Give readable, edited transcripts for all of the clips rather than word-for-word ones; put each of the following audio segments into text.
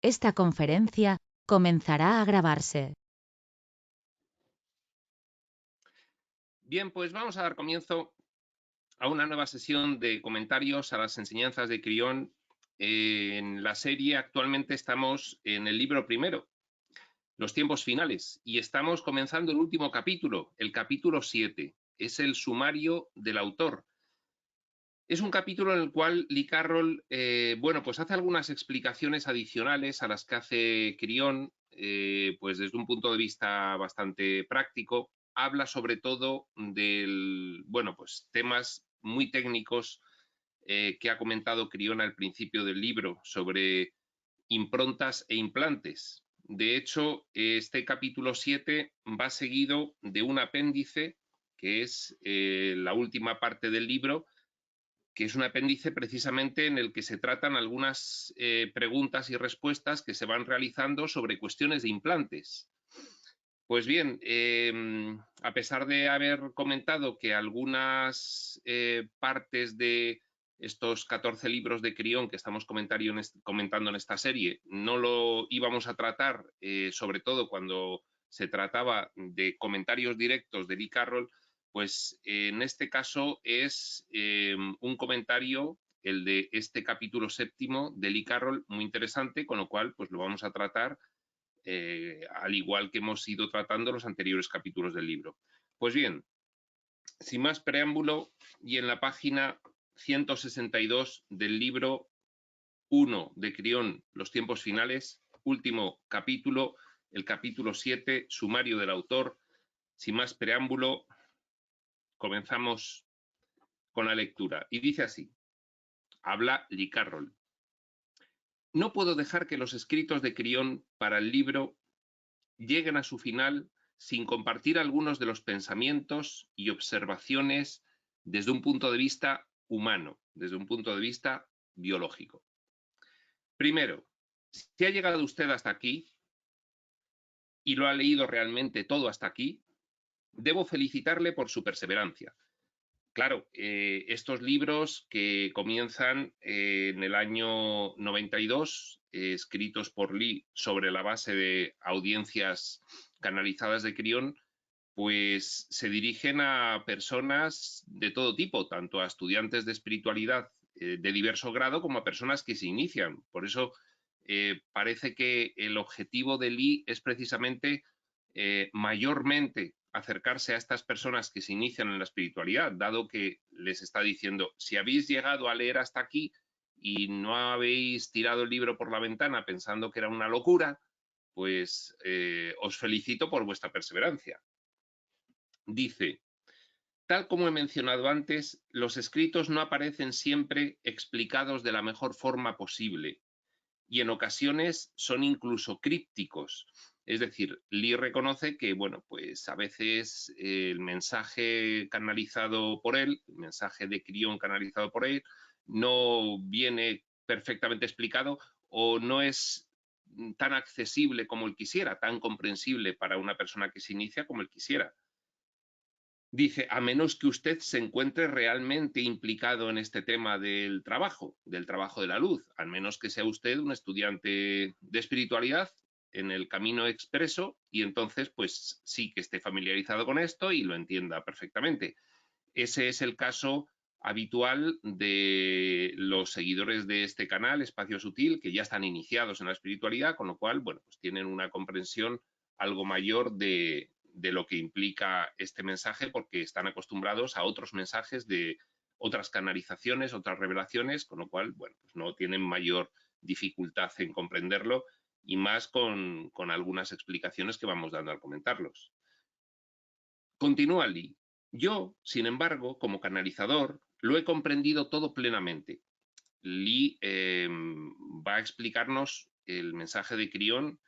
Esta conferencia comenzará a grabarse. Bien, pues vamos a dar comienzo a una nueva sesión de comentarios a las enseñanzas de Crión. En la serie actualmente estamos en el libro primero, los tiempos finales, y estamos comenzando el último capítulo, el capítulo 7. Es el sumario del autor. Es un capítulo en el cual Lee Carroll, pues hace algunas explicaciones adicionales a las que hace Crión, pues desde un punto de vista bastante práctico. Habla sobre todo del, pues temas muy técnicos que ha comentado Crión al principio del libro sobre improntas e implantes. De hecho, este capítulo 7 va seguido de un apéndice, que es la última parte del libro, que es un apéndice precisamente en el que se tratan algunas preguntas y respuestas que se van realizando sobre cuestiones de implantes. Pues bien, a pesar de haber comentado que algunas partes de estos 14 libros de Crión que estamos comentando en esta serie no lo íbamos a tratar, sobre todo cuando se trataba de comentarios directos de Lee Carroll, pues en este caso es un comentario, el de este capítulo 7 de Lee Carroll, muy interesante, con lo cual pues lo vamos a tratar al igual que hemos ido tratando los anteriores capítulos del libro. Pues bien, sin más preámbulo, y en la página 162 del libro 1 de Crión, Los tiempos finales, último capítulo, el capítulo 7, sumario del autor. Sin más preámbulo, comenzamos con la lectura. Y dice así, habla Lee Carroll. No puedo dejar que los escritos de Crión para el libro lleguen a su final sin compartir algunos de los pensamientos y observaciones desde un punto de vista humano, desde un punto de vista biológico. Primero, si ha llegado usted hasta aquí y lo ha leído realmente todo hasta aquí, debo felicitarle por su perseverancia. Claro, estos libros que comienzan en el año 92, escritos por Lee sobre la base de audiencias canalizadas de Crión, pues se dirigen a personas de todo tipo, tanto a estudiantes de espiritualidad de diverso grado como a personas que se inician. Por eso parece que el objetivo de Lee es precisamente mayormente acercarse a estas personas que se inician en la espiritualidad, dado que les está diciendo, si habéis llegado a leer hasta aquí y no habéis tirado el libro por la ventana pensando que era una locura, pues os felicito por vuestra perseverancia. Dice, tal como he mencionado antes, los escritos no aparecen siempre explicados de la mejor forma posible y en ocasiones son incluso crípticos. Es decir, Lee reconoce que, pues a veces el mensaje canalizado por él, el mensaje de Crión canalizado por él, no viene perfectamente explicado o no es tan accesible como él quisiera, tan comprensible para una persona que se inicia como él quisiera. Dice, a menos que usted se encuentre realmente implicado en este tema del trabajo de la luz, al menos que sea usted un estudiante de espiritualidad en el camino expreso y entonces pues sí que esté familiarizado con esto y lo entienda perfectamente. Ese es el caso habitual de los seguidores de este canal, Espacio Sutil, que ya están iniciados en la espiritualidad, con lo cual, pues tienen una comprensión algo mayor de lo que implica este mensaje porque están acostumbrados a otros mensajes de otras canalizaciones, otras revelaciones, con lo cual, pues no tienen mayor dificultad en comprenderlo y más con algunas explicaciones que vamos dando al comentarlos. Continúa Lee. Yo, sin embargo, como canalizador, lo he comprendido todo plenamente. Lee va a explicarnos el mensaje de Crión.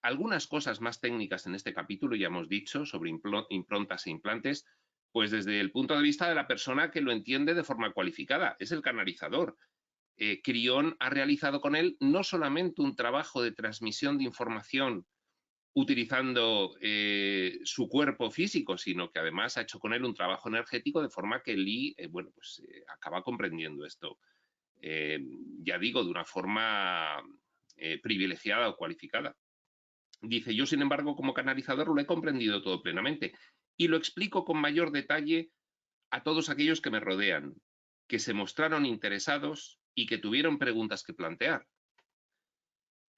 Algunas cosas más técnicas en este capítulo, ya hemos dicho, sobre improntas e implantes, pues desde el punto de vista de la persona que lo entiende de forma cualificada, es el canalizador. Crión ha realizado con él no solamente un trabajo de transmisión de información utilizando su cuerpo físico, sino que además ha hecho con él un trabajo energético de forma que Lee, acaba comprendiendo esto, ya digo, de una forma privilegiada o cualificada. Dice, yo sin embargo como canalizador lo he comprendido todo plenamente y lo explico con mayor detalle a todos aquellos que me rodean, que se mostraron interesados y que tuvieron preguntas que plantear.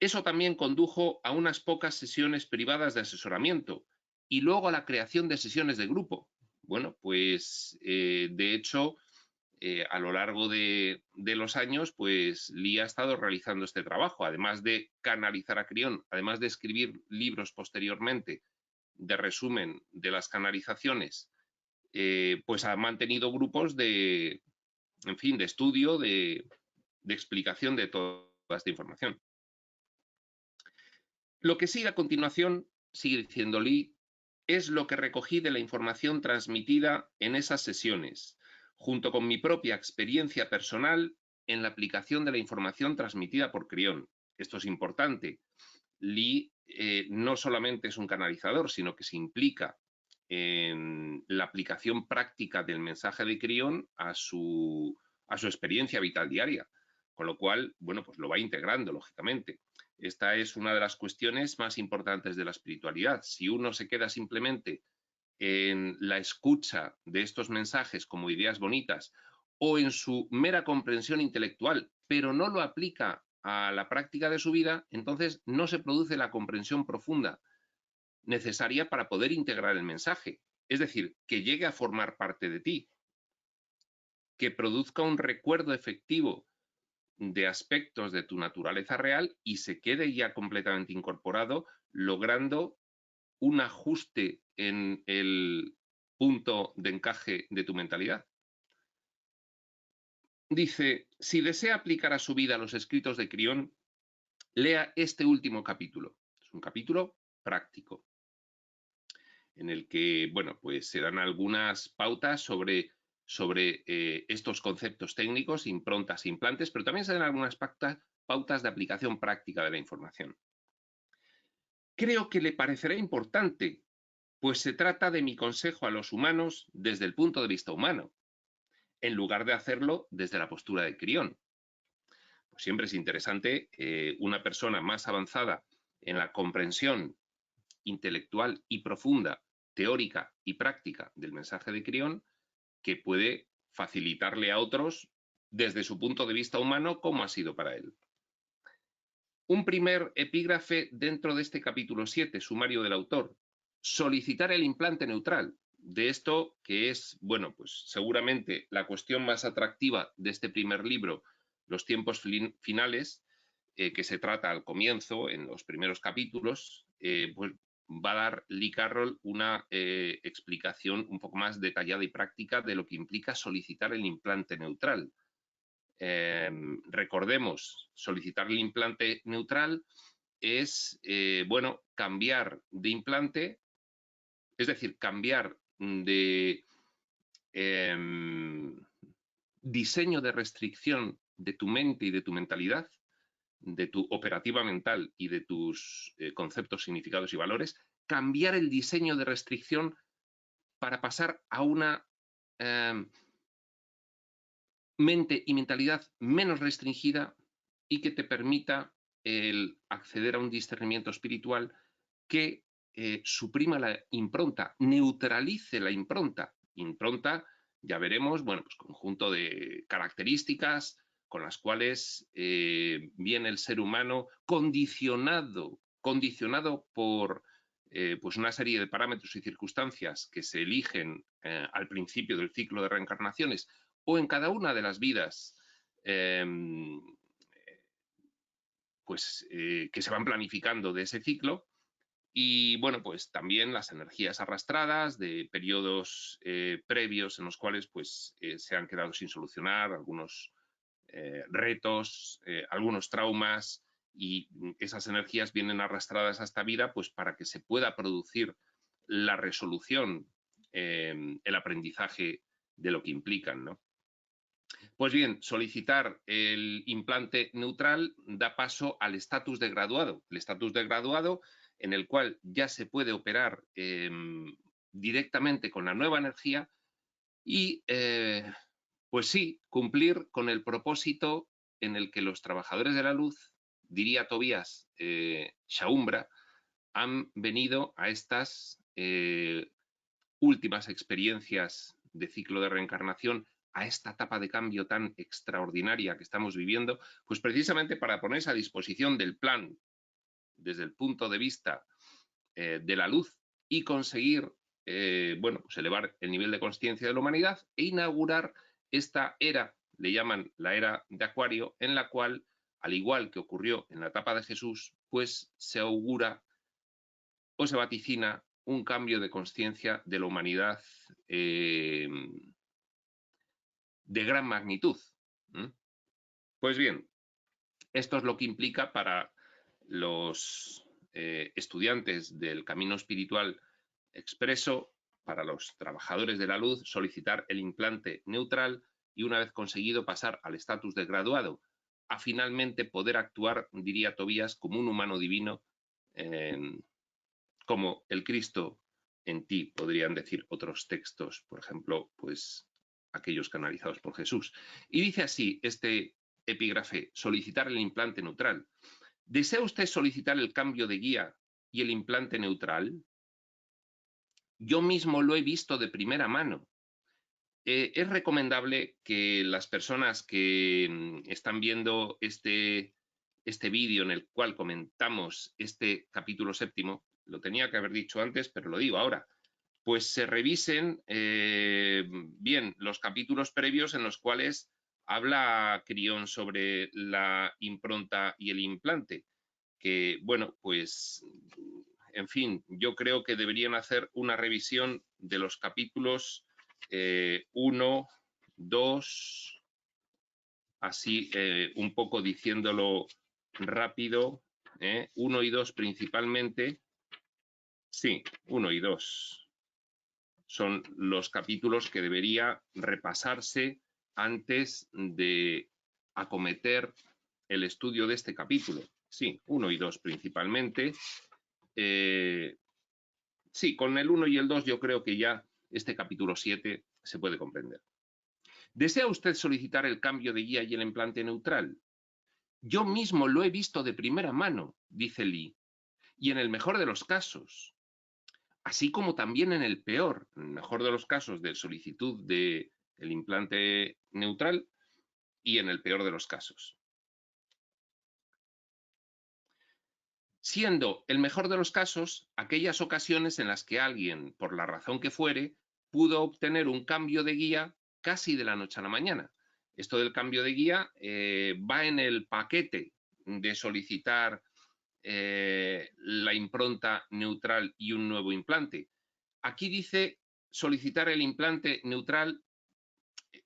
Eso también condujo a unas pocas sesiones privadas de asesoramiento y luego a la creación de sesiones de grupo. Bueno, pues de hecho, a lo largo de los años, pues Lee ha estado realizando este trabajo, además de canalizar a Crión, además de escribir libros posteriormente de resumen de las canalizaciones, pues ha mantenido grupos de, en fin, de estudio, de explicación de toda esta información. Lo que sigue a continuación, sigue diciendo Lee, es lo que recogí de la información transmitida en esas sesiones, junto con mi propia experiencia personal en la aplicación de la información transmitida por Crión. Esto es importante. Lee no solamente es un canalizador, sino que se implica en la aplicación práctica del mensaje de Crión a su experiencia vital diaria, con lo cual, bueno, pues lo va integrando, lógicamente. Esta es una de las cuestiones más importantes de la espiritualidad. Si uno se queda simplemente en la escucha de estos mensajes como ideas bonitas o en su mera comprensión intelectual, pero no lo aplica a la práctica de su vida, entonces no se produce la comprensión profunda necesaria para poder integrar el mensaje. Es decir, que llegue a formar parte de ti, que produzca un recuerdo efectivo de aspectos de tu naturaleza real y se quede ya completamente incorporado, logrando un ajuste en el punto de encaje de tu mentalidad. Dice, si desea aplicar a su vida los escritos de Crión, lea este último capítulo. Es un capítulo práctico, en el que, bueno, pues se dan algunas pautas sobre estos conceptos técnicos, improntas e implantes, pero también se dan algunas pautas de aplicación práctica de la información. Creo que le parecerá importante, pues se trata de mi consejo a los humanos desde el punto de vista humano, en lugar de hacerlo desde la postura de Crión. Pues siempre es interesante una persona más avanzada en la comprensión intelectual y profunda, teórica y práctica del mensaje de Crión, que puede facilitarle a otros desde su punto de vista humano como ha sido para él. Un primer epígrafe dentro de este capítulo 7, sumario del autor. Solicitar el implante neutral. De esto que es, bueno, pues seguramente la cuestión más atractiva de este primer libro, Los tiempos finales, que se trata al comienzo, en los primeros capítulos, pues va a dar Lee Carroll una explicación un poco más detallada y práctica de lo que implica solicitar el implante neutral. Recordemos, solicitar el implante neutral es, bueno, cambiar de implante, es decir, cambiar de diseño de restricción de tu mente y de tu mentalidad, de tu operativa mental y de tus conceptos, significados y valores, cambiar el diseño de restricción para pasar a una mente y mentalidad menos restringida y que te permita el acceder a un discernimiento espiritual que suprima la impronta, neutralice la impronta. Impronta, ya veremos, bueno, pues conjunto de características con las cuales viene el ser humano condicionado por pues una serie de parámetros y circunstancias que se eligen al principio del ciclo de reencarnaciones o en cada una de las vidas pues, que se van planificando de ese ciclo. Y bueno, pues también las energías arrastradas de periodos previos en los cuales pues se han quedado sin solucionar algunos retos, algunos traumas, y esas energías vienen arrastradas a esta vida pues para que se pueda producir la resolución, el aprendizaje de lo que implican, ¿no? Pues bien, solicitar el implante neutral da paso al estatus de graduado. El estatus de graduado en el cual ya se puede operar directamente con la nueva energía y, pues sí, cumplir con el propósito en el que los trabajadores de la luz diría Tobías Shaumbra, han venido a estas últimas experiencias de ciclo de reencarnación, a esta etapa de cambio tan extraordinaria que estamos viviendo, pues precisamente para ponerse a disposición del plan desde el punto de vista de la luz y conseguir bueno, pues elevar el nivel de conciencia de la humanidad e inaugurar esta era, le llaman la era de Acuario, en la cual, al igual que ocurrió en la etapa de Jesús, pues se augura o se vaticina un cambio de conciencia de la humanidad de gran magnitud. Pues bien, esto es lo que implica para los estudiantes del camino espiritual expreso, para los trabajadores de la luz, solicitar el implante neutral y, una vez conseguido, pasar al estatus de graduado, a finalmente poder actuar, diría Tobías, como un humano divino, como el Cristo en ti, podrían decir otros textos, por ejemplo, pues aquellos canalizados por Jesús. Y dice así este epígrafe: solicitar el implante neutral. ¿Desea usted solicitar el cambio de guía y el implante neutral? Yo mismo lo he visto de primera mano. Es recomendable que las personas que están viendo este vídeo en el cual comentamos este capítulo 7, lo tenía que haber dicho antes, pero lo digo ahora, pues se revisen bien los capítulos previos en los cuales habla Crión sobre la impronta y el implante, que, bueno, pues, en fin, yo creo que deberían hacer una revisión de los capítulos 1, 2, así un poco diciéndolo rápido, 1 y 2 principalmente. Sí, 1 y 2 son los capítulos que debería repasarse antes de acometer el estudio de este capítulo. Sí, 1 y 2 principalmente. Sí, con el 1 y el 2 yo creo que ya este capítulo 7 se puede comprender. ¿Desea usted solicitar el cambio de guía y el implante neutral? Yo mismo lo he visto de primera mano, dice Lee, y en el mejor de los casos, así como también en el peor, en el mejor de los casos de solicitud del implante neutral y en el peor de los casos. Siendo el mejor de los casos aquellas ocasiones en las que alguien, por la razón que fuere, pudo obtener un cambio de guía casi de la noche a la mañana. Esto del cambio de guía va en el paquete de solicitar la impronta neutral y un nuevo implante. Aquí dice solicitar el implante neutral.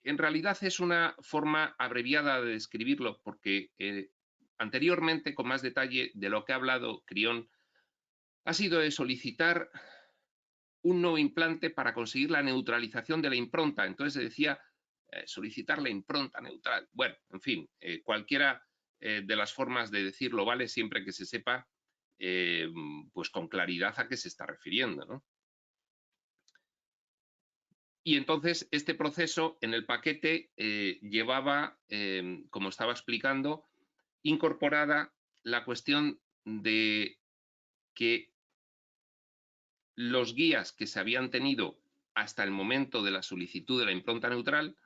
En realidad es una forma abreviada de describirlo porque anteriormente, con más detalle de lo que ha hablado Crión, ha sido de solicitar un nuevo implante para conseguir la neutralización de la impronta. Entonces se decía solicitar la impronta neutral. Bueno, en fin, cualquiera de las formas de decirlo vale, siempre que se sepa pues con claridad a qué se está refiriendo, ¿no? Y entonces este proceso en el paquete llevaba, como estaba explicando, incorporada la cuestión de que los guías que se habían tenido hasta el momento de la solicitud de la impronta neutral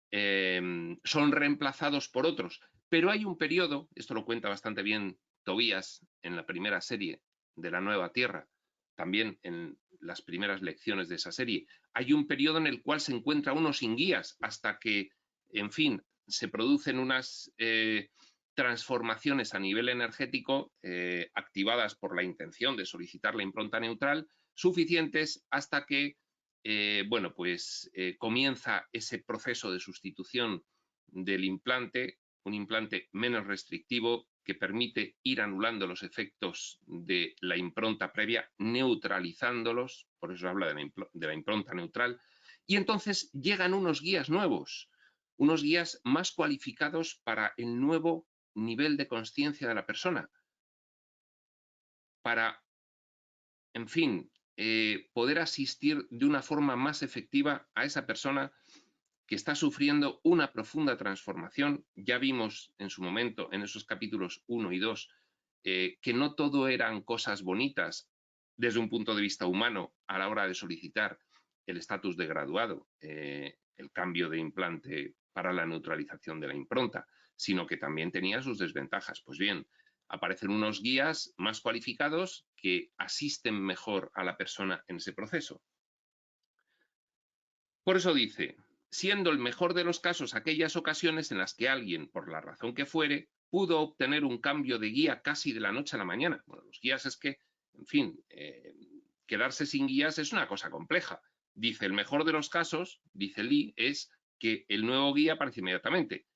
son reemplazados por otros. Pero hay un periodo, esto lo cuenta bastante bien Tobías en la primera serie de La Nueva Tierra, también en las primeras lecciones de esa serie, hay un periodo en el cual se encuentra uno sin guías hasta que, en fin, se producen unas transformaciones a nivel energético activadas por la intención de solicitar la impronta neutral, suficientes hasta que bueno, pues comienza ese proceso de sustitución del implante, un implante menos restrictivo que permite ir anulando los efectos de la impronta previa, neutralizándolos, por eso habla de la impronta neutral, y entonces llegan unos guías nuevos, unos guías más cualificados para el nuevo nivel de conciencia de la persona, para, en fin, poder asistir de una forma más efectiva a esa persona que está sufriendo una profunda transformación. Ya vimos en su momento, en esos capítulos 1 y 2, que no todo eran cosas bonitas desde un punto de vista humano a la hora de solicitar el estatus de graduado, el cambio de implante para la neutralización de la impronta, sino que también tenía sus desventajas. Pues bien, aparecen unos guías más cualificados que asisten mejor a la persona en ese proceso. Por eso dice, siendo el mejor de los casos aquellas ocasiones en las que alguien, por la razón que fuere, pudo obtener un cambio de guía casi de la noche a la mañana. Bueno, los guías es que, en fin, quedarse sin guías es una cosa compleja. Dice, el mejor de los casos, dice Lee, es que el nuevo guía aparece inmediatamente.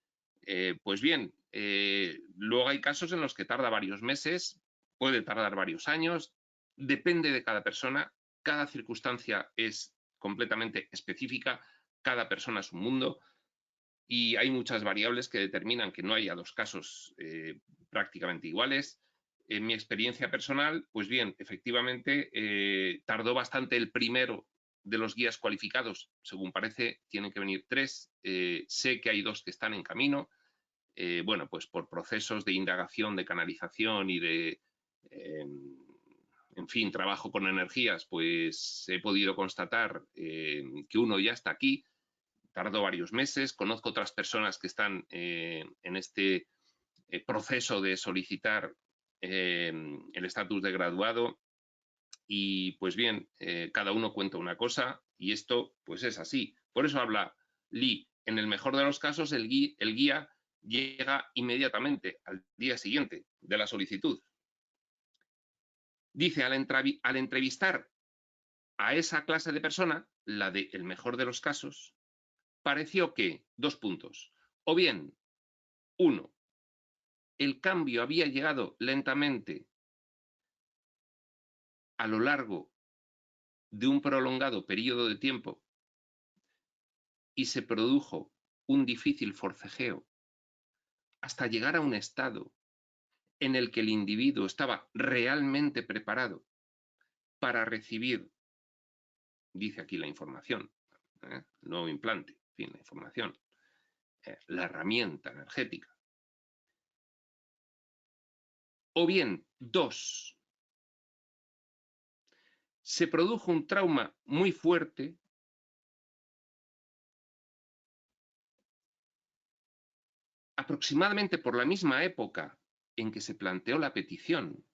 Pues bien, luego hay casos en los que tarda varios meses, puede tardar varios años, depende de cada persona, cada circunstancia es completamente específica, cada persona es un mundo y hay muchas variables que determinan que no haya dos casos prácticamente iguales. En mi experiencia personal, pues bien, efectivamente tardó bastante el primero de los guías cualificados. Según parece, tienen que venir 3. Sé que hay 2 que están en camino. Bueno, pues por procesos de indagación, de canalización y de, en fin, trabajo con energías, pues he podido constatar que uno ya está aquí. Tardó varios meses. Conozco otras personas que están en este proceso de solicitar el estatus de graduado y pues bien, cada uno cuenta una cosa y esto pues es así. Por eso habla Lee, en el mejor de los casos el guía llega inmediatamente al día siguiente de la solicitud. Dice, al entrevistar a esa clase de persona, la de el mejor de los casos, pareció que, 2 puntos, o bien, 1, el cambio había llegado lentamente a lo largo de un prolongado periodo de tiempo y se produjo un difícil forcejeo hasta llegar a un estado en el que el individuo estaba realmente preparado para recibir, dice aquí la información, el nuevo implante, en fin, la información, la herramienta energética. O bien, 2, se produjo un trauma muy fuerte aproximadamente por la misma época en que se planteó la petición.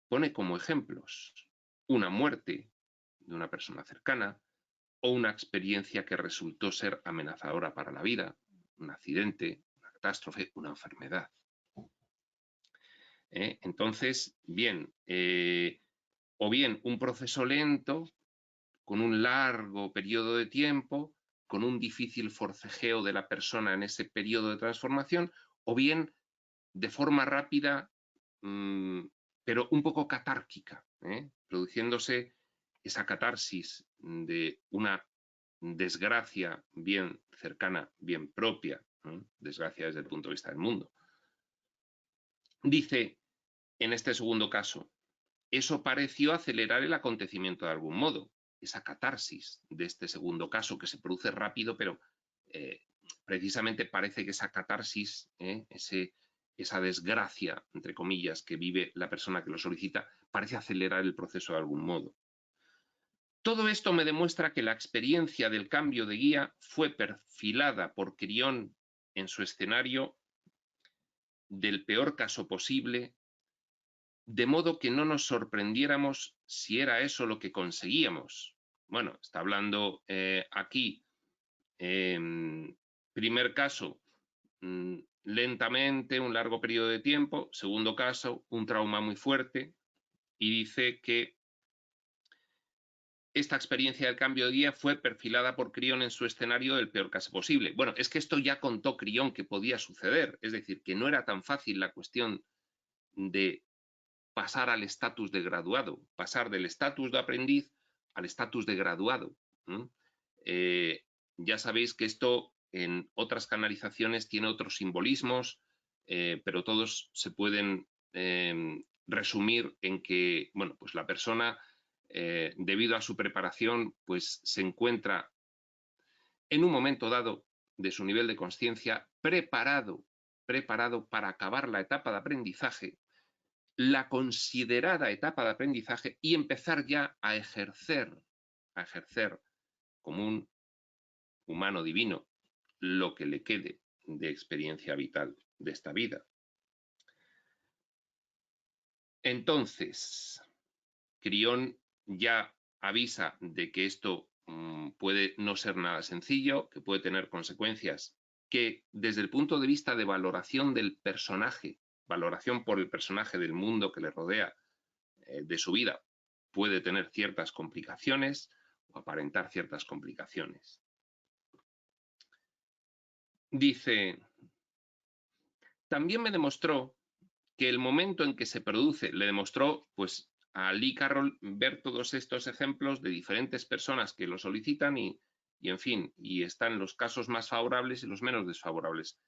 Pone como ejemplos una muerte de una persona cercana o una experiencia que resultó ser amenazadora para la vida, un accidente, una catástrofe, una enfermedad. Entonces, bien, o bien un proceso lento, con un largo periodo de tiempo, con un difícil forcejeo de la persona en ese periodo de transformación, o bien de forma rápida, pero un poco catárquica, produciéndose esa catarsis de una desgracia bien cercana, bien propia, desgracia desde el punto de vista del mundo. Dice, en este segundo caso, eso pareció acelerar el acontecimiento de algún modo, esa catarsis de este segundo caso que se produce rápido, pero precisamente parece que esa catarsis, esa desgracia, entre comillas, que vive la persona que lo solicita, parece acelerar el proceso de algún modo. Todo esto me demuestra que la experiencia del cambio de guía fue perfilada por Crión en su escenario del peor caso posible, de modo que no nos sorprendiéramos si era eso lo que conseguíamos. Bueno, está hablando aquí, primer caso, lentamente, un largo periodo de tiempo. Segundo caso, un trauma muy fuerte. Y dice que esta experiencia del cambio de guía fue perfilada por Crión en su escenario del peor caso posible. Bueno, es que esto ya contó Crión que podía suceder. Es decir, que no era tan fácil la cuestión de pasar al estatus de graduado, pasar del estatus de aprendiz al estatus de graduado. Ya sabéis que esto en otras canalizaciones tiene otros simbolismos, pero todos se pueden resumir en que, bueno, pues la persona, debido a su preparación, pues se encuentra en un momento dado de su nivel de conciencia, preparado para acabar la etapa de aprendizaje, la considerada etapa de aprendizaje, y empezar ya a ejercer como un humano divino lo que le quede de experiencia vital de esta vida. Entonces, Crión ya avisa de que esto puede no ser nada sencillo, que puede tener consecuencias que desde el punto de vista de valoración del personaje, valoración por el personaje del mundo que le rodea, de su vida, puede tener ciertas complicaciones o aparentar ciertas complicaciones. Dice, también me demostró que el momento en que se produce, le demostró pues a Lee Carroll ver todos estos ejemplos de diferentes personas que lo solicitan y en fin, y están los casos más favorables y los menos desfavorables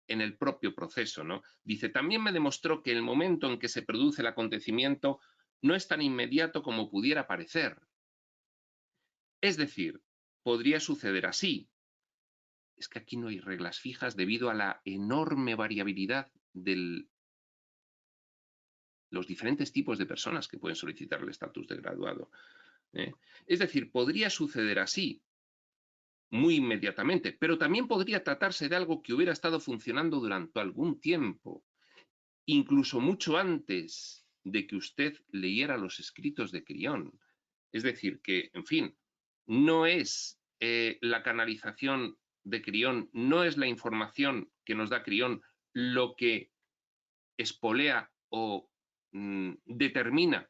en el propio proceso, ¿no? Dice, también me demostró que el momento en que se produce el acontecimiento no es tan inmediato como pudiera parecer. Es decir, podría suceder así. Es que aquí no hay reglas fijas debido a la enorme variabilidad de los diferentes tipos de personas que pueden solicitar el estatus de graduado. Es decir, podría suceder así, muy inmediatamente, pero también podría tratarse de algo que hubiera estado funcionando durante algún tiempo, incluso mucho antes de que usted leyera los escritos de Crión. Es decir, que, en fin, no es la canalización de Crión, no es la información que nos da Crión lo que espolea o determina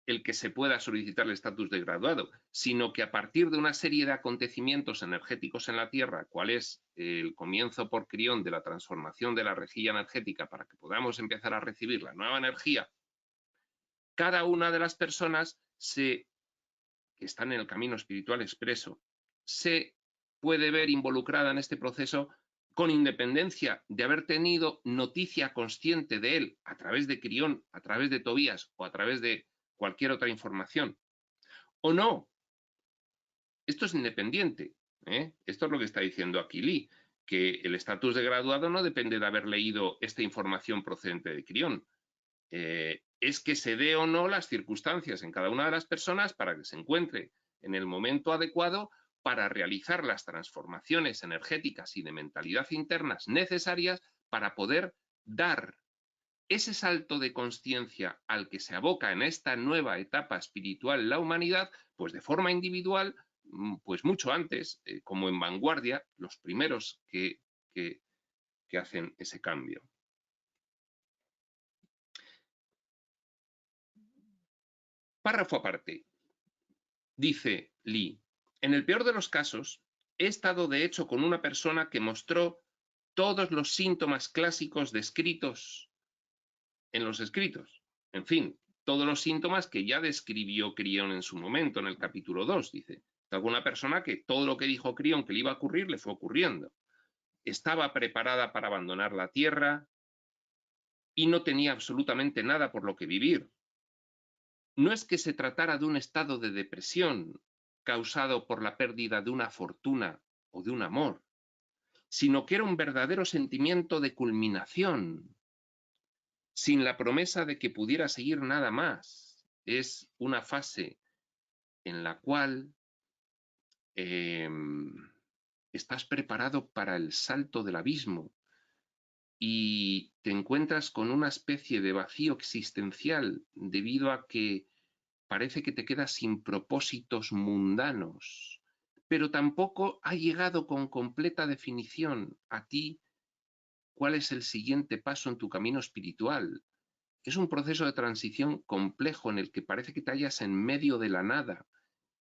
el que se pueda solicitar el estatus de graduado, sino que a partir de una serie de acontecimientos energéticos en la Tierra, cuál es el comienzo por Crión de la transformación de la rejilla energética para que podamos empezar a recibir la nueva energía, cada una de las personas que están en el camino espiritual expreso se puede ver involucrada en este proceso con independencia de haber tenido noticia consciente de él a través de Crión, a través de Tobías o a través de cualquier otra información. ¿O no? Esto es independiente. Esto es lo que está diciendo aquí Lee, que el estatus de graduado no depende de haber leído esta información procedente de Crión. Es que se dé o no las circunstancias en cada una de las personas para que se encuentre en el momento adecuado para realizar las transformaciones energéticas y de mentalidad internas necesarias para poder dar ese salto de conciencia al que se aboca en esta nueva etapa espiritual la humanidad, pues de forma individual, pues mucho antes, como en vanguardia, los primeros que hacen ese cambio. Párrafo aparte. Dice Lee, en el peor de los casos, he estado de hecho con una persona que mostró todos los síntomas clásicos descritos en los escritos. En fin, todos los síntomas que ya describió Crión en su momento, en el capítulo 2, dice. Alguna persona que todo lo que dijo Crión que le iba a ocurrir, le fue ocurriendo. Estaba preparada para abandonar la tierra y no tenía absolutamente nada por lo que vivir. No es que se tratara de un estado de depresión causado por la pérdida de una fortuna o de un amor, sino que era un verdadero sentimiento de culminación, sin la promesa de que pudiera seguir nada más. Es una fase en la cual estás preparado para el salto del abismo y te encuentras con una especie de vacío existencial debido a que parece que te quedas sin propósitos mundanos, pero tampoco ha llegado con completa definición a ti cuál es el siguiente paso en tu camino espiritual. Es un proceso de transición complejo en el que parece que te hallas en medio de la nada.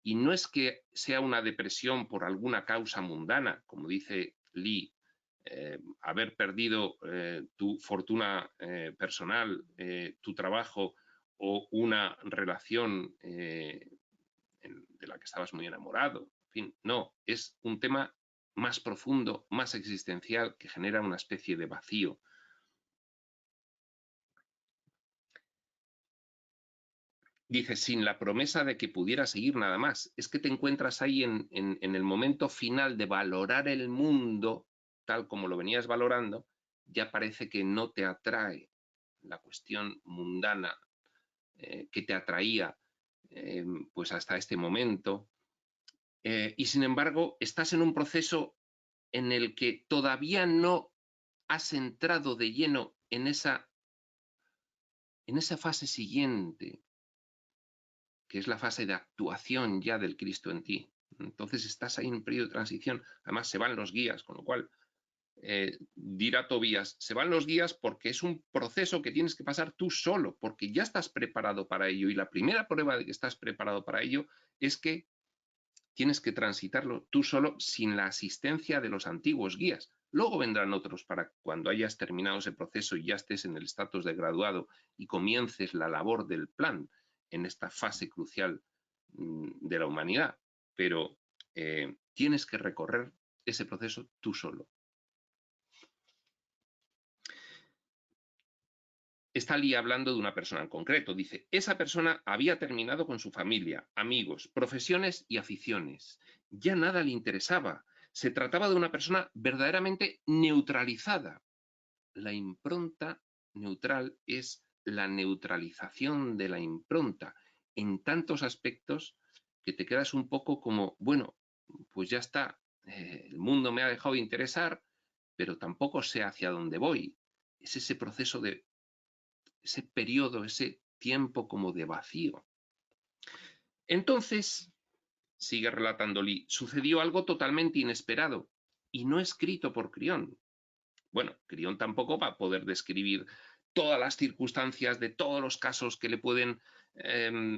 Y no es que sea una depresión por alguna causa mundana, como dice Lee, haber perdido tu fortuna personal, tu trabajo o una relación de la que estabas muy enamorado. En fin, no, es un tema más profundo, más existencial, que genera una especie de vacío. dice, sin la promesa de que pudiera seguir nada más. Es que te encuentras ahí en el momento final de valorar el mundo tal como lo venías valorando, ya parece que no te atrae la cuestión mundana que te atraía pues hasta este momento. Y sin embargo, estás en un proceso en el que todavía no has entrado de lleno en esa fase siguiente, que es la fase de actuación ya del Cristo en ti. Entonces estás ahí en un periodo de transición. Además se van los guías, con lo cual dirá Tobías, se van los guías porque es un proceso que tienes que pasar tú solo, porque ya estás preparado para ello. Y la primera prueba de que estás preparado para ello es que tienes que transitarlo tú solo sin la asistencia de los antiguos guías. Luego vendrán otros para cuando hayas terminado ese proceso y ya estés en el estatus de graduado y comiences la labor del plan en esta fase crucial de la humanidad. Pero tienes que recorrer ese proceso tú solo. Está Lee hablando de una persona en concreto. Dice, esa persona había terminado con su familia, amigos, profesiones y aficiones. Ya nada le interesaba. Se trataba de una persona verdaderamente neutralizada. La impronta neutral es la neutralización de la impronta en tantos aspectos que te quedas un poco como, bueno, pues ya está, el mundo me ha dejado de interesar, pero tampoco sé hacia dónde voy. Es ese proceso de ese periodo, ese tiempo como de vacío. Entonces, sigue relatando Lee, sucedió algo totalmente inesperado y no escrito por Crión. Bueno, Crión tampoco va a poder describir todas las circunstancias de todos los casos que le pueden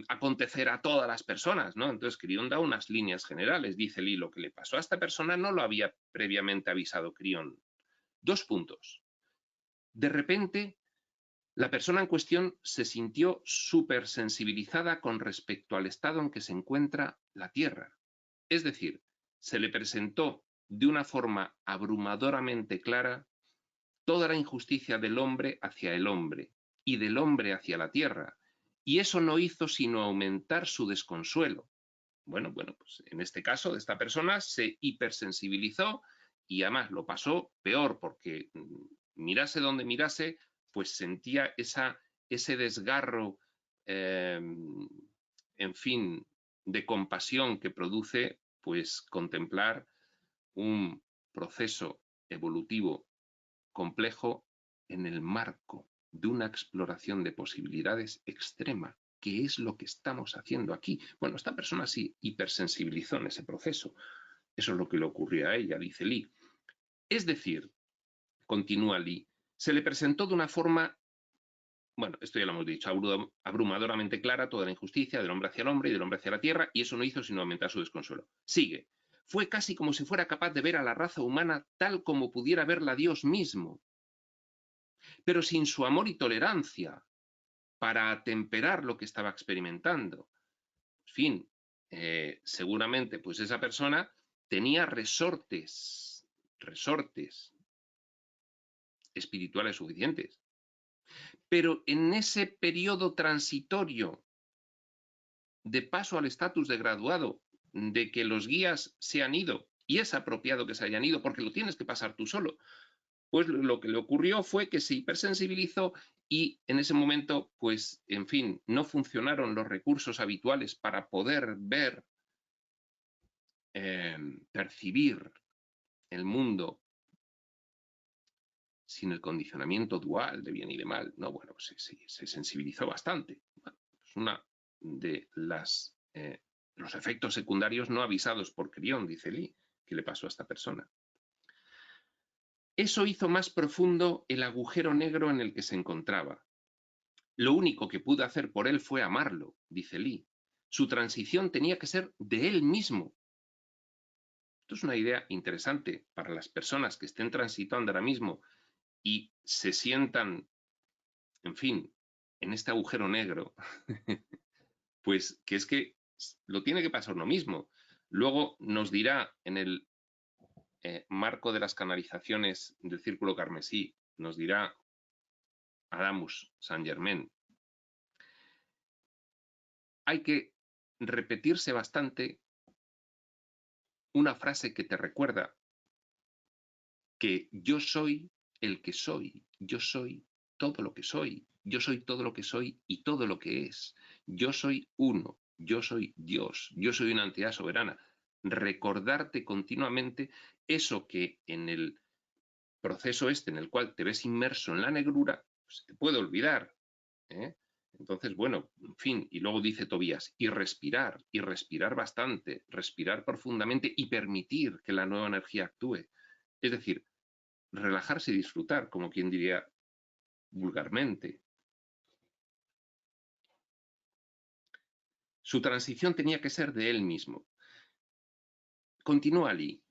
acontecer a todas las personas, ¿no? Entonces Crión da unas líneas generales, dice Lee, lo que le pasó a esta persona no lo había previamente avisado Crión. 2 puntos. De repente, la persona en cuestión se sintió supersensibilizada con respecto al estado en que se encuentra la Tierra. Es decir, se le presentó de una forma abrumadoramente clara toda la injusticia del hombre hacia el hombre y del hombre hacia la Tierra. Y eso no hizo sino aumentar su desconsuelo. Bueno, pues en este caso de esta persona se hipersensibilizó y además lo pasó peor porque mirase donde mirase, pues sentía ese desgarro, en fin, de compasión que produce pues contemplar un proceso evolutivo complejo en el marco de una exploración de posibilidades extrema, que es lo que estamos haciendo aquí. Bueno, esta persona sí hipersensibilizó en ese proceso. Eso es lo que le ocurrió a ella, dice Lee. Es decir, continúa Lee, se le presentó de una forma, bueno, esto ya lo hemos dicho, abrumadoramente clara toda la injusticia del hombre hacia el hombre y del hombre hacia la tierra, y eso no hizo sino aumentar su desconsuelo. Sigue. Fue casi como si fuera capaz de ver a la raza humana tal como pudiera verla Dios mismo, pero sin su amor y tolerancia para atemperar lo que estaba experimentando. En fin, seguramente pues esa persona tenía resortes espirituales suficientes. Pero en ese periodo transitorio de paso al estatus de graduado, de que los guías se han ido, y es apropiado que se hayan ido porque lo tienes que pasar tú solo, pues lo que le ocurrió fue que se hipersensibilizó y en ese momento, pues, en fin, no funcionaron los recursos habituales para poder ver, percibir el mundo sin el condicionamiento dual de bien y de mal. No, bueno, pues se sensibilizó bastante. Bueno, es una de los efectos secundarios no avisados por Crión, dice Lee, que le pasó a esta persona. Eso hizo más profundo el agujero negro en el que se encontraba. Lo único que pude hacer por él fue amarlo, dice Lee. Su transición tenía que ser de él mismo. Esto es una idea interesante para las personas que estén transitando ahora mismo y se sientan, en fin, en este agujero negro, pues que es que lo tiene que pasar uno mismo. Luego nos dirá en el marco de las canalizaciones del Círculo Carmesí, nos dirá Adamus Saint Germain, hay que repetirse bastante una frase que te recuerda que yo soy el que soy, yo soy todo lo que soy, yo soy todo lo que soy y todo lo que es. Yo soy uno, yo soy Dios, yo soy una entidad soberana. Recordarte continuamente eso que en el proceso este en el cual te ves inmerso en la negrura, se te puede olvidar, ¿eh? Entonces, bueno, en fin, y luego dice Tobías, y respirar bastante, respirar profundamente y permitir que la nueva energía actúe. Es decir, relajarse y disfrutar, como quien diría vulgarmente. Su transición tenía que ser de él mismo. Continúa Lee.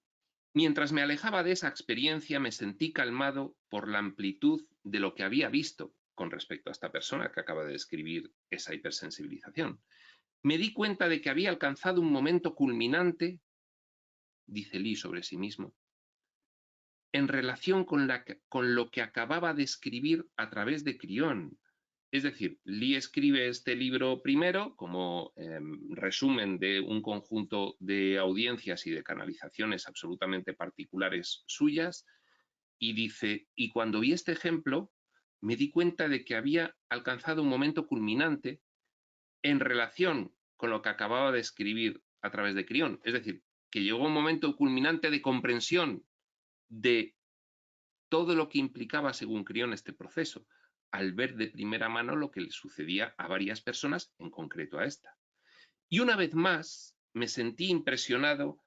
Mientras me alejaba de esa experiencia, me sentí calmado por la amplitud de lo que había visto con respecto a esta persona que acaba de describir esa hipersensibilización. Me di cuenta de que había alcanzado un momento culminante, dice Lee sobre sí mismo, en relación con lo que acababa de escribir a través de Crión. Es decir, Lee escribe este libro primero como resumen de un conjunto de audiencias y de canalizaciones absolutamente particulares suyas, y dice, y cuando vi este ejemplo, me di cuenta de que había alcanzado un momento culminante en relación con lo que acababa de escribir a través de Crión. Es decir, que llegó un momento culminante de comprensión de todo lo que implicaba, según Crión, este proceso, al ver de primera mano lo que le sucedía a varias personas, en concreto a esta. Y una vez más me sentí impresionado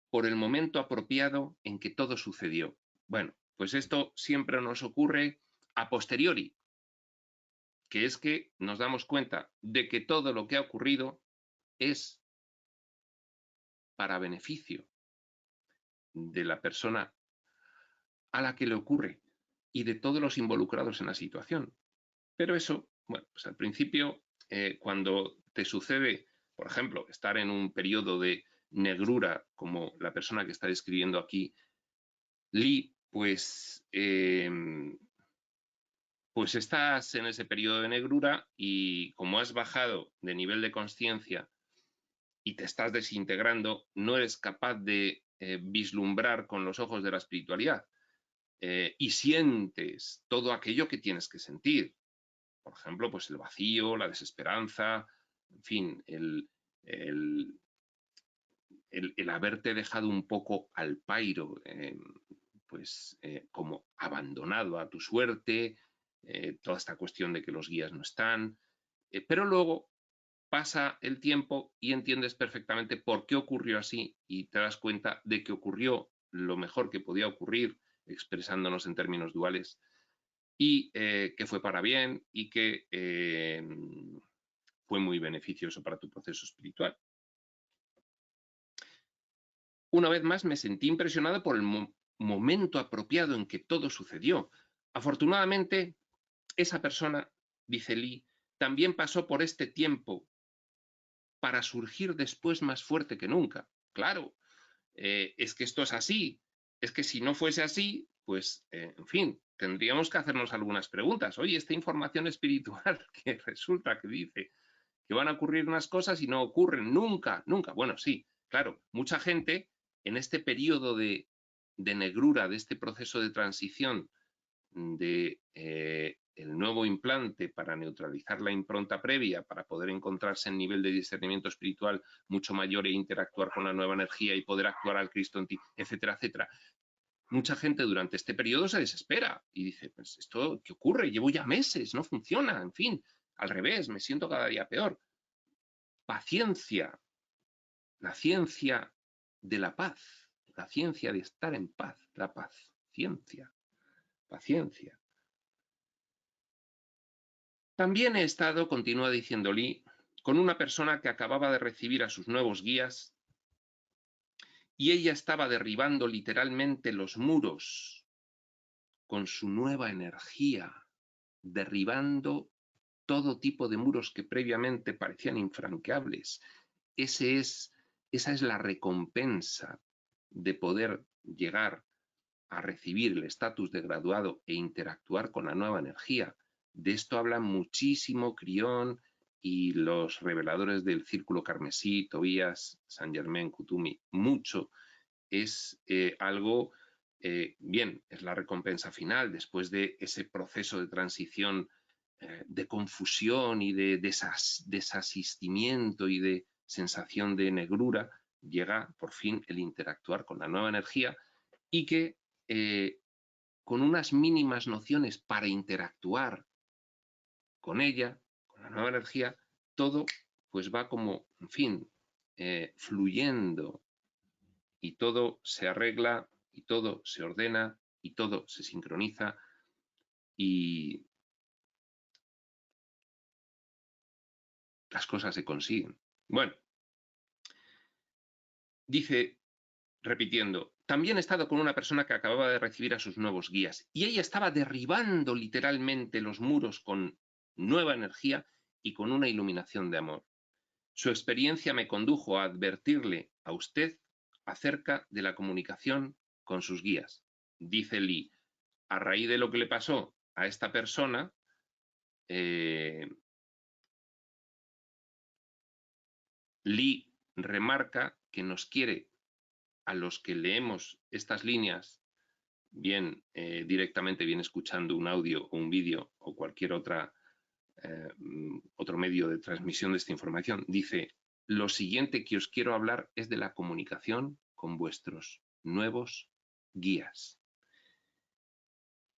por el momento apropiado en que todo sucedió. Bueno, pues esto siempre nos ocurre a posteriori, que es que nos damos cuenta de que todo lo que ha ocurrido es para beneficio de la persona a la que le ocurre y de todos los involucrados en la situación. Pero eso, bueno, pues al principio, cuando te sucede, por ejemplo, estar en un periodo de negrura, como la persona que está describiendo aquí, Lee, pues estás en ese periodo de negrura y como has bajado de nivel de conciencia y te estás desintegrando, no eres capaz de vislumbrar con los ojos de la espiritualidad y sientes todo aquello que tienes que sentir. Por ejemplo, pues el vacío, la desesperanza, en fin, el haberte dejado un poco al pairo, como abandonado a tu suerte, toda esta cuestión de que los guías no están, pero luego pasa el tiempo y entiendes perfectamente por qué ocurrió así y te das cuenta de que ocurrió lo mejor que podía ocurrir, expresándonos en términos duales, y que fue para bien y que fue muy beneficioso para tu proceso espiritual. Una vez más me sentí impresionado por el momento apropiado en que todo sucedió. Afortunadamente, esa persona, dice Lee, también pasó por este tiempo para surgir después más fuerte que nunca. Claro, es que esto es así. Es que si no fuese así, pues, en fin, tendríamos que hacernos algunas preguntas. Oye, esta información espiritual que resulta que dice que van a ocurrir unas cosas y no ocurren nunca, nunca. Bueno, sí, claro, mucha gente en este periodo de negrura, de este proceso de transición de el nuevo implante para neutralizar la impronta previa, para poder encontrarse en nivel de discernimiento espiritual mucho mayor e interactuar con la nueva energía y poder actuar al Cristo en ti, etcétera, etcétera. Mucha gente durante este periodo se desespera y dice, pues esto, ¿qué ocurre? Llevo ya meses, no funciona, en fin, al revés, me siento cada día peor. Paciencia, la ciencia de la paz, la ciencia de estar en paz, la paz, ciencia, paciencia. También he estado, continúa diciendo Lee, con una persona que acababa de recibir a sus nuevos guías y ella estaba derribando literalmente los muros con su nueva energía, derribando todo tipo de muros que previamente parecían infranqueables. Esa es la recompensa de poder llegar a recibir el estatus de graduado e interactuar con la nueva energía. De esto habla muchísimo Crión y los reveladores del Círculo Carmesí, Tobías, Saint Germain, Kutumi, mucho, es algo, bien, es la recompensa final después de ese proceso de transición, de confusión y de desasistimiento y de sensación de negrura, llega por fin el interactuar con la nueva energía y que con unas mínimas nociones para interactuar con ella, con la nueva energía, todo pues va como, en fin, fluyendo y todo se arregla y todo se ordena y todo se sincroniza y las cosas se consiguen. Bueno, dice, repitiendo, también he estado con una persona que acababa de recibir a sus nuevos guías y ella estaba derribando literalmente los muros con nueva energía y con una iluminación de amor. Su experiencia me condujo a advertirle a usted acerca de la comunicación con sus guías. Dice Lee, a raíz de lo que le pasó a esta persona, Lee remarca que nos quiere, a los que leemos estas líneas, bien directamente, bien escuchando un audio o un vídeo o cualquier otro medio de transmisión de esta información, dice, lo siguiente que os quiero hablar es de la comunicación con vuestros nuevos guías.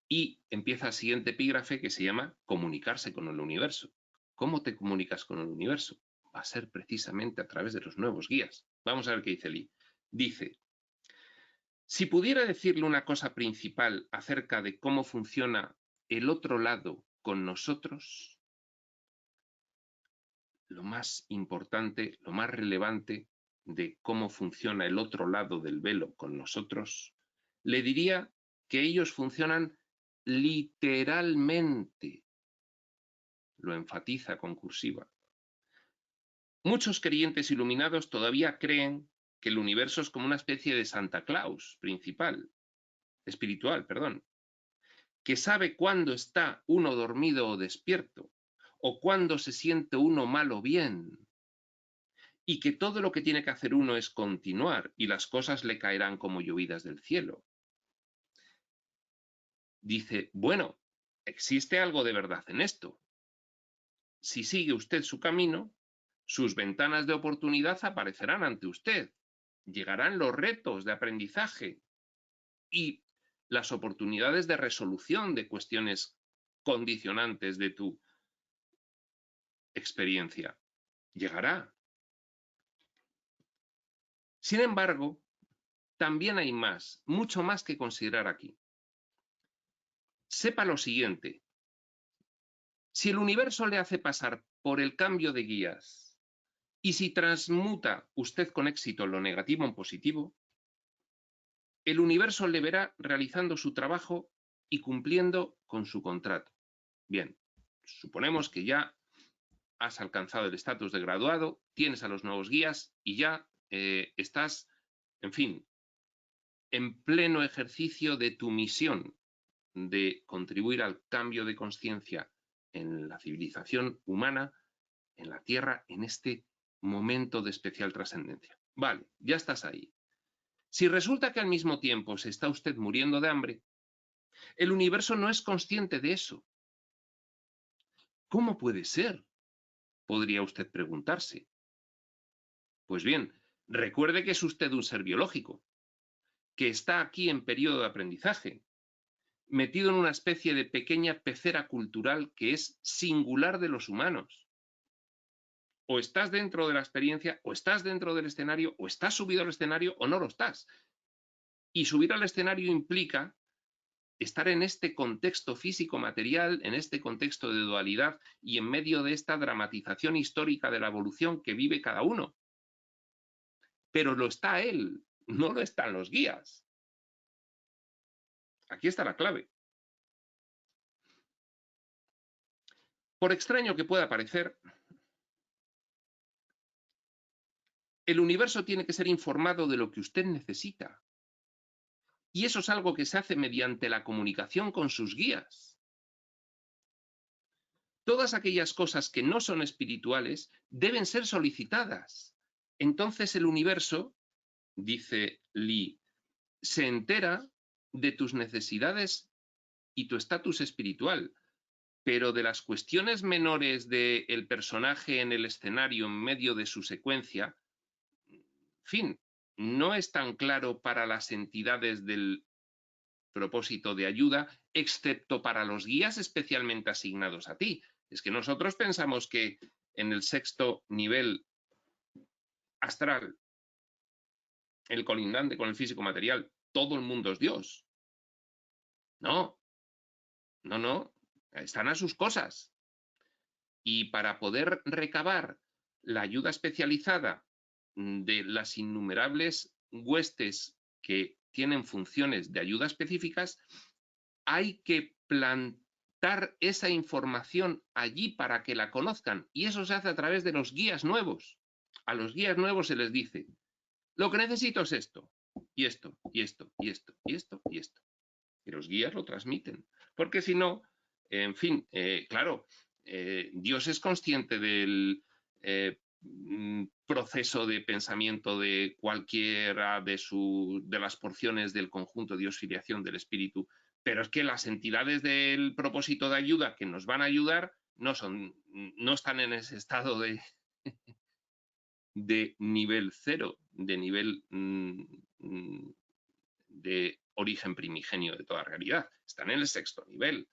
Y empieza el siguiente epígrafe que se llama comunicarse con el universo. ¿Cómo te comunicas con el universo? Va a ser precisamente a través de los nuevos guías. Vamos a ver qué dice Lee. Dice, si pudiera decirle una cosa principal acerca de cómo funciona el otro lado con nosotros, lo más importante, lo más relevante de cómo funciona el otro lado del velo con nosotros, le diría que ellos funcionan literalmente. Lo enfatiza con cursiva. Muchos creyentes iluminados todavía creen que el universo es como una especie de Santa Claus espiritual, que sabe cuándo está uno dormido o despierto, o cuándo se siente uno mal o bien, y que todo lo que tiene que hacer uno es continuar y las cosas le caerán como llovidas del cielo. Dice, bueno, existe algo de verdad en esto. Si sigue usted su camino, sus ventanas de oportunidad aparecerán ante usted. Llegarán los retos de aprendizaje y las oportunidades de resolución de cuestiones condicionantes de tu experiencia. Llegará. Sin embargo, también hay más, mucho más que considerar aquí. Sepa lo siguiente. Si el universo le hace pasar por el cambio de guías y si transmuta usted con éxito lo negativo en positivo, el universo le verá realizando su trabajo y cumpliendo con su contrato. Bien, suponemos que ya has alcanzado el estatus de graduado, tienes a los nuevos guías y ya estás, en fin, en pleno ejercicio de tu misión de contribuir al cambio de conciencia en la civilización humana, en la Tierra, en este momento de especial trascendencia. Vale, ya estás ahí. Si resulta que al mismo tiempo se está usted muriendo de hambre, el universo no es consciente de eso. ¿Cómo puede ser?, podría usted preguntarse. Pues bien, recuerde que es usted un ser biológico, que está aquí en periodo de aprendizaje, metido en una especie de pequeña pecera cultural que es singular de los humanos. O estás dentro de la experiencia, o estás dentro del escenario, o estás subido al escenario, o no lo estás. Y subir al escenario implica estar en este contexto físico-material, en este contexto de dualidad y en medio de esta dramatización histórica de la evolución que vive cada uno. Pero lo está él, no lo están los guías. Aquí está la clave. Por extraño que pueda parecer, el universo tiene que ser informado de lo que usted necesita. Y eso es algo que se hace mediante la comunicación con sus guías. todas aquellas cosas que no son espirituales deben ser solicitadas. Entonces el universo, dice Lee, se entera de tus necesidades y tu estatus espiritual, pero de las cuestiones menores del personaje en el escenario en medio de su secuencia, en fin, no es tan claro para las entidades del propósito de ayuda, excepto para los guías especialmente asignados a ti. Es que nosotros pensamos que en el sexto nivel astral, el colindante con el físico material, todo el mundo es Dios. No, no, no, están a sus cosas. Y para poder recabar la ayuda especializada de las innumerables huestes que tienen funciones de ayuda específicas, hay que plantar esa información allí para que la conozcan. Y eso se hace a través de los guías nuevos. A los guías nuevos se les dice, lo que necesito es esto, y esto, y esto, y esto, y esto, y esto. Y los guías lo transmiten. Porque si no, en fin, claro, Dios es consciente del proceso de pensamiento de cualquiera de las porciones del conjunto Dios-filiación del espíritu, pero es que las entidades del propósito de ayuda que nos van a ayudar no están en ese estado de nivel cero, de nivel de origen primigenio de toda realidad. Están en el sexto nivel.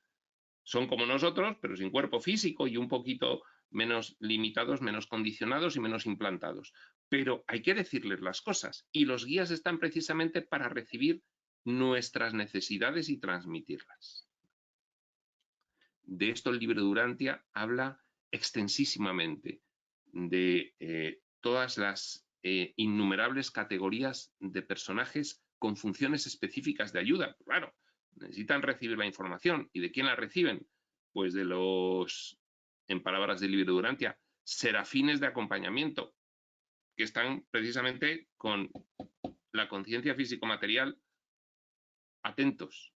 Son como nosotros, pero sin cuerpo físico y un poquito menos limitados, menos condicionados y menos implantados. Pero hay que decirles las cosas y los guías están precisamente para recibir nuestras necesidades y transmitirlas. De esto el libro de Urantia habla extensísimamente de todas las innumerables categorías de personajes con funciones específicas de ayuda. Claro, necesitan recibir la información. ¿Y de quién la reciben? Pues de los, en palabras del libro de Urantia, serafines de acompañamiento, que están precisamente con la conciencia físico-material atentos.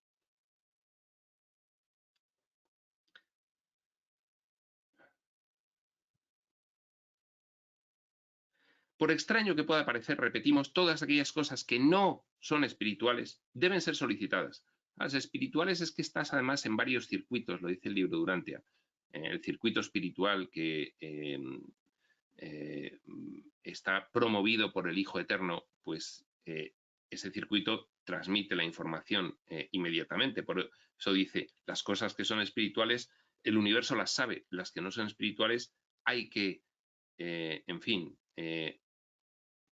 Por extraño que pueda parecer, repetimos, todas aquellas cosas que no son espirituales deben ser solicitadas. Las espirituales es que estás además en varios circuitos, lo dice el libro de Urantia. El circuito espiritual que está promovido por el Hijo Eterno, pues ese circuito transmite la información inmediatamente. Por eso dice, las cosas que son espirituales, el universo las sabe. Las que no son espirituales hay que, en fin,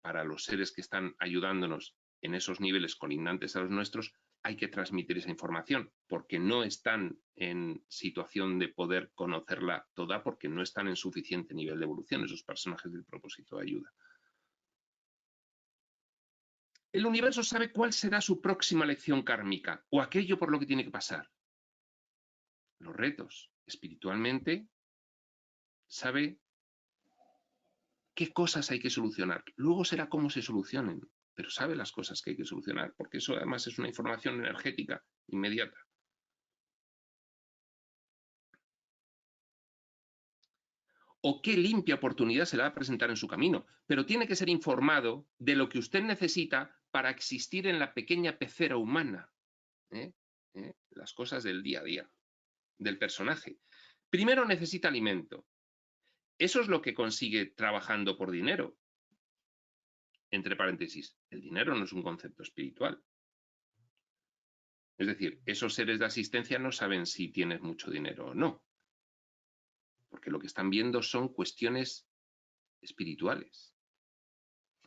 para los seres que están ayudándonos en esos niveles colindantes a los nuestros, hay que transmitir esa información, porque no están en situación de poder conocerla toda, porque no están en suficiente nivel de evolución esos personajes del propósito de ayuda. El universo sabe cuál será su próxima lección kármica, o aquello por lo que tiene que pasar. Los retos, espiritualmente, sabe qué cosas hay que solucionar. Luego será cómo se solucionen, pero sabe las cosas que hay que solucionar, porque eso además es una información energética inmediata. O qué limpia oportunidad se le va a presentar en su camino, pero tiene que ser informado de lo que usted necesita para existir en la pequeña pecera humana. Las cosas del día a día, del personaje. Primero necesita alimento. Eso es lo que consigue trabajando por dinero. Entre paréntesis, el dinero no es un concepto espiritual. Es decir, esos seres de asistencia no saben si tienes mucho dinero o no, porque lo que están viendo son cuestiones espirituales,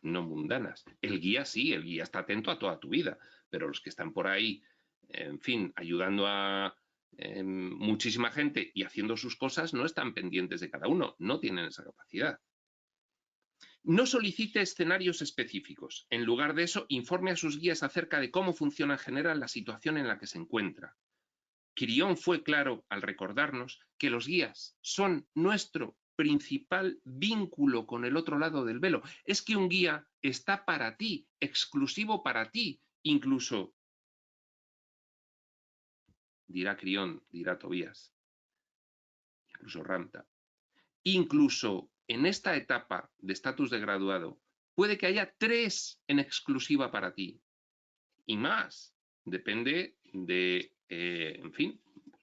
no mundanas. El guía sí, el guía está atento a toda tu vida, pero los que están por ahí, en fin, ayudando a muchísima gente y haciendo sus cosas, no están pendientes de cada uno, no tienen esa capacidad. No solicite escenarios específicos. En lugar de eso, informe a sus guías acerca de cómo funciona en general la situación en la que se encuentra. Quirión fue claro al recordarnos que los guías son nuestro principal vínculo con el otro lado del velo. Es que un guía está para ti, exclusivo para ti, incluso, dirá Quirión, dirá Tobías, incluso RAMTA. Incluso en esta etapa de estatus de graduado, puede que haya 3 en exclusiva para ti. Y más. Depende de, en fin,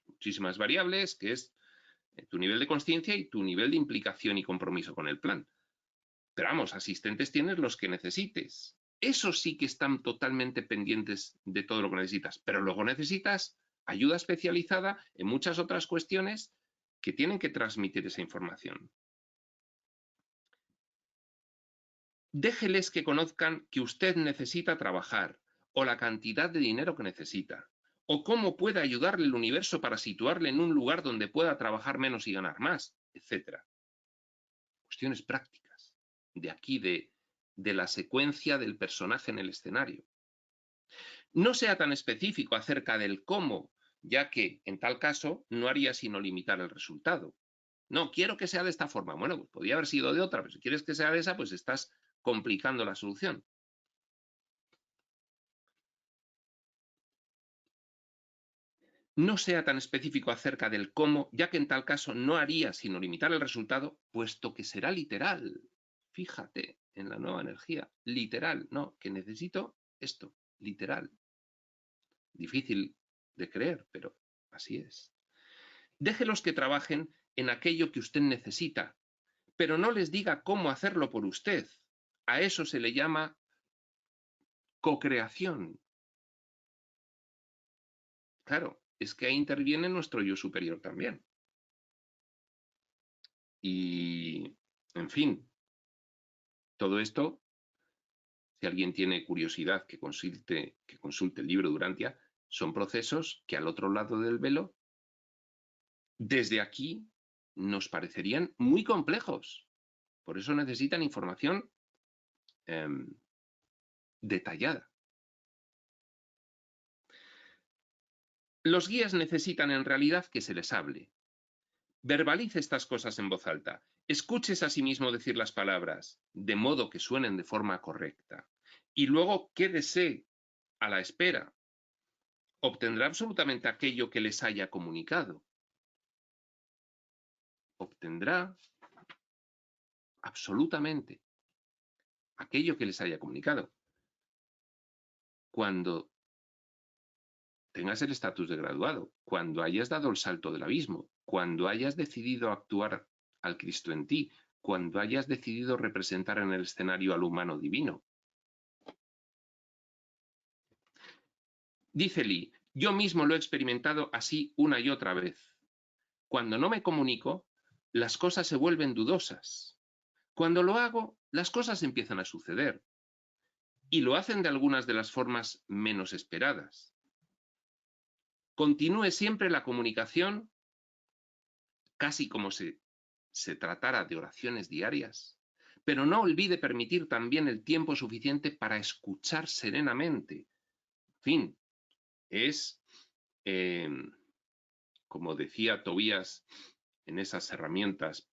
muchísimas variables, que es tu nivel de consciencia y tu nivel de implicación y compromiso con el plan. Pero vamos, asistentes tienes los que necesites. Esos sí que están totalmente pendientes de todo lo que necesitas, pero luego necesitas ayuda especializada en muchas otras cuestiones que tienen que transmitir esa información. Déjeles que conozcan que usted necesita trabajar, o la cantidad de dinero que necesita, o cómo puede ayudarle el universo para situarle en un lugar donde pueda trabajar menos y ganar más, etc. Cuestiones prácticas, de aquí de la secuencia del personaje en el escenario. No sea tan específico acerca del cómo, ya que, en tal caso, no haría sino limitar el resultado. No, quiero que sea de esta forma. Bueno, pues podría haber sido de otra, pero si quieres que sea de esa, pues estás complicando la solución. No sea tan específico acerca del cómo, ya que en tal caso no haría sino limitar el resultado, puesto que será literal. Fíjate en la nueva energía. Literal, no, que necesito esto, literal. Difícil de creer, pero así es. Déjelos que trabajen en aquello que usted necesita, pero no les diga cómo hacerlo por usted. A eso se le llama cocreación. Claro, es que ahí interviene nuestro yo superior también. Y, en fin, todo esto, si alguien tiene curiosidad que consulte el libro Durantia, son procesos que al otro lado del velo, desde aquí, nos parecerían muy complejos. Por eso necesitan información detallada. Los guías necesitan en realidad que se les hable. Verbalice estas cosas en voz alta. Escúchese a sí mismo decir las palabras, de modo que suenen de forma correcta. Y luego quédese a la espera. Obtendrá absolutamente aquello que les haya comunicado. Obtendrá absolutamente aquello que les haya comunicado. Cuando tengas el estatus de graduado, cuando hayas dado el salto del abismo, cuando hayas decidido actuar al Cristo en ti, cuando hayas decidido representar en el escenario al humano divino. Dice Lee, yo mismo lo he experimentado así una y otra vez. Cuando no me comunico, las cosas se vuelven dudosas. Cuando lo hago, las cosas empiezan a suceder. Y lo hacen de algunas de las formas menos esperadas. Continúe siempre la comunicación, casi como si se tratara de oraciones diarias, pero no olvide permitir también el tiempo suficiente para escuchar serenamente. En fin, es, como decía Tobías en esas herramientas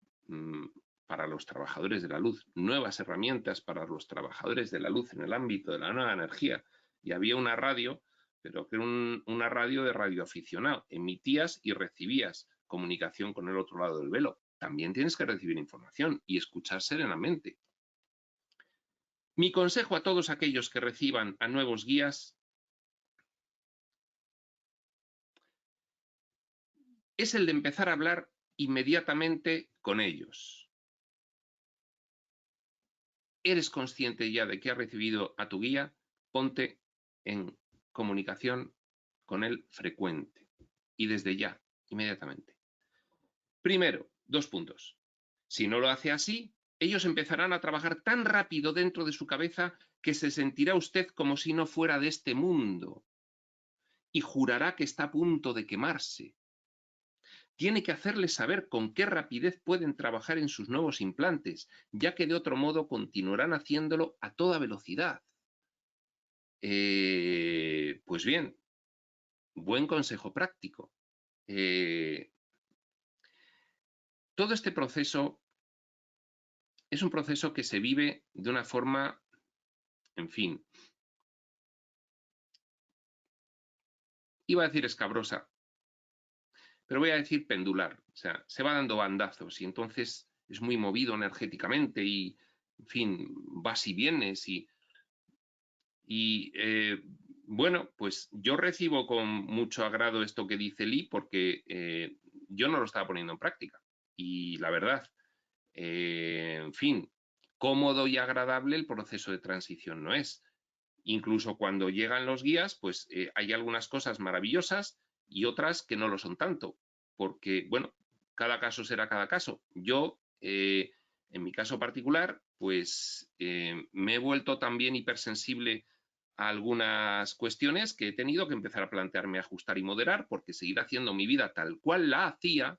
para los trabajadores de la luz, nuevas herramientas para los trabajadores de la luz en el ámbito de la nueva energía. Y había una radio, pero que era una radio de radioaficionado. Emitías y recibías comunicación con el otro lado del velo. También tienes que recibir información y escuchar serenamente. Mi consejo a todos aquellos que reciban a nuevos guías es el de empezar a hablar inmediatamente con ellos. ¿Eres consciente ya de que has recibido a tu guía? Ponte en comunicación con él frecuente y desde ya, inmediatamente. Primero, 2 puntos. Si no lo hace así, ellos empezarán a trabajar tan rápido dentro de su cabeza que se sentirá usted como si no fuera de este mundo y jurará que está a punto de quemarse. Tiene que hacerles saber con qué rapidez pueden trabajar en sus nuevos implantes, ya que de otro modo continuarán haciéndolo a toda velocidad. Pues bien, buen consejo práctico. Todo este proceso es un proceso que se vive de una forma, en fin, iba a decir escabrosa, pero voy a decir pendular. O sea, se va dando bandazos y entonces es muy movido energéticamente y, en fin, vas y vienes bueno, pues yo recibo con mucho agrado esto que dice Lee porque yo no lo estaba poniendo en práctica. Y la verdad, en fin, cómodo y agradable el proceso de transición no es. Incluso cuando llegan los guías, pues hay algunas cosas maravillosas y otras que no lo son tanto, porque, bueno, cada caso será cada caso. Yo, en mi caso particular, pues me he vuelto también hipersensible a algunas cuestiones que he tenido que empezar a plantearme ajustar y moderar, porque seguir haciendo mi vida tal cual la hacía,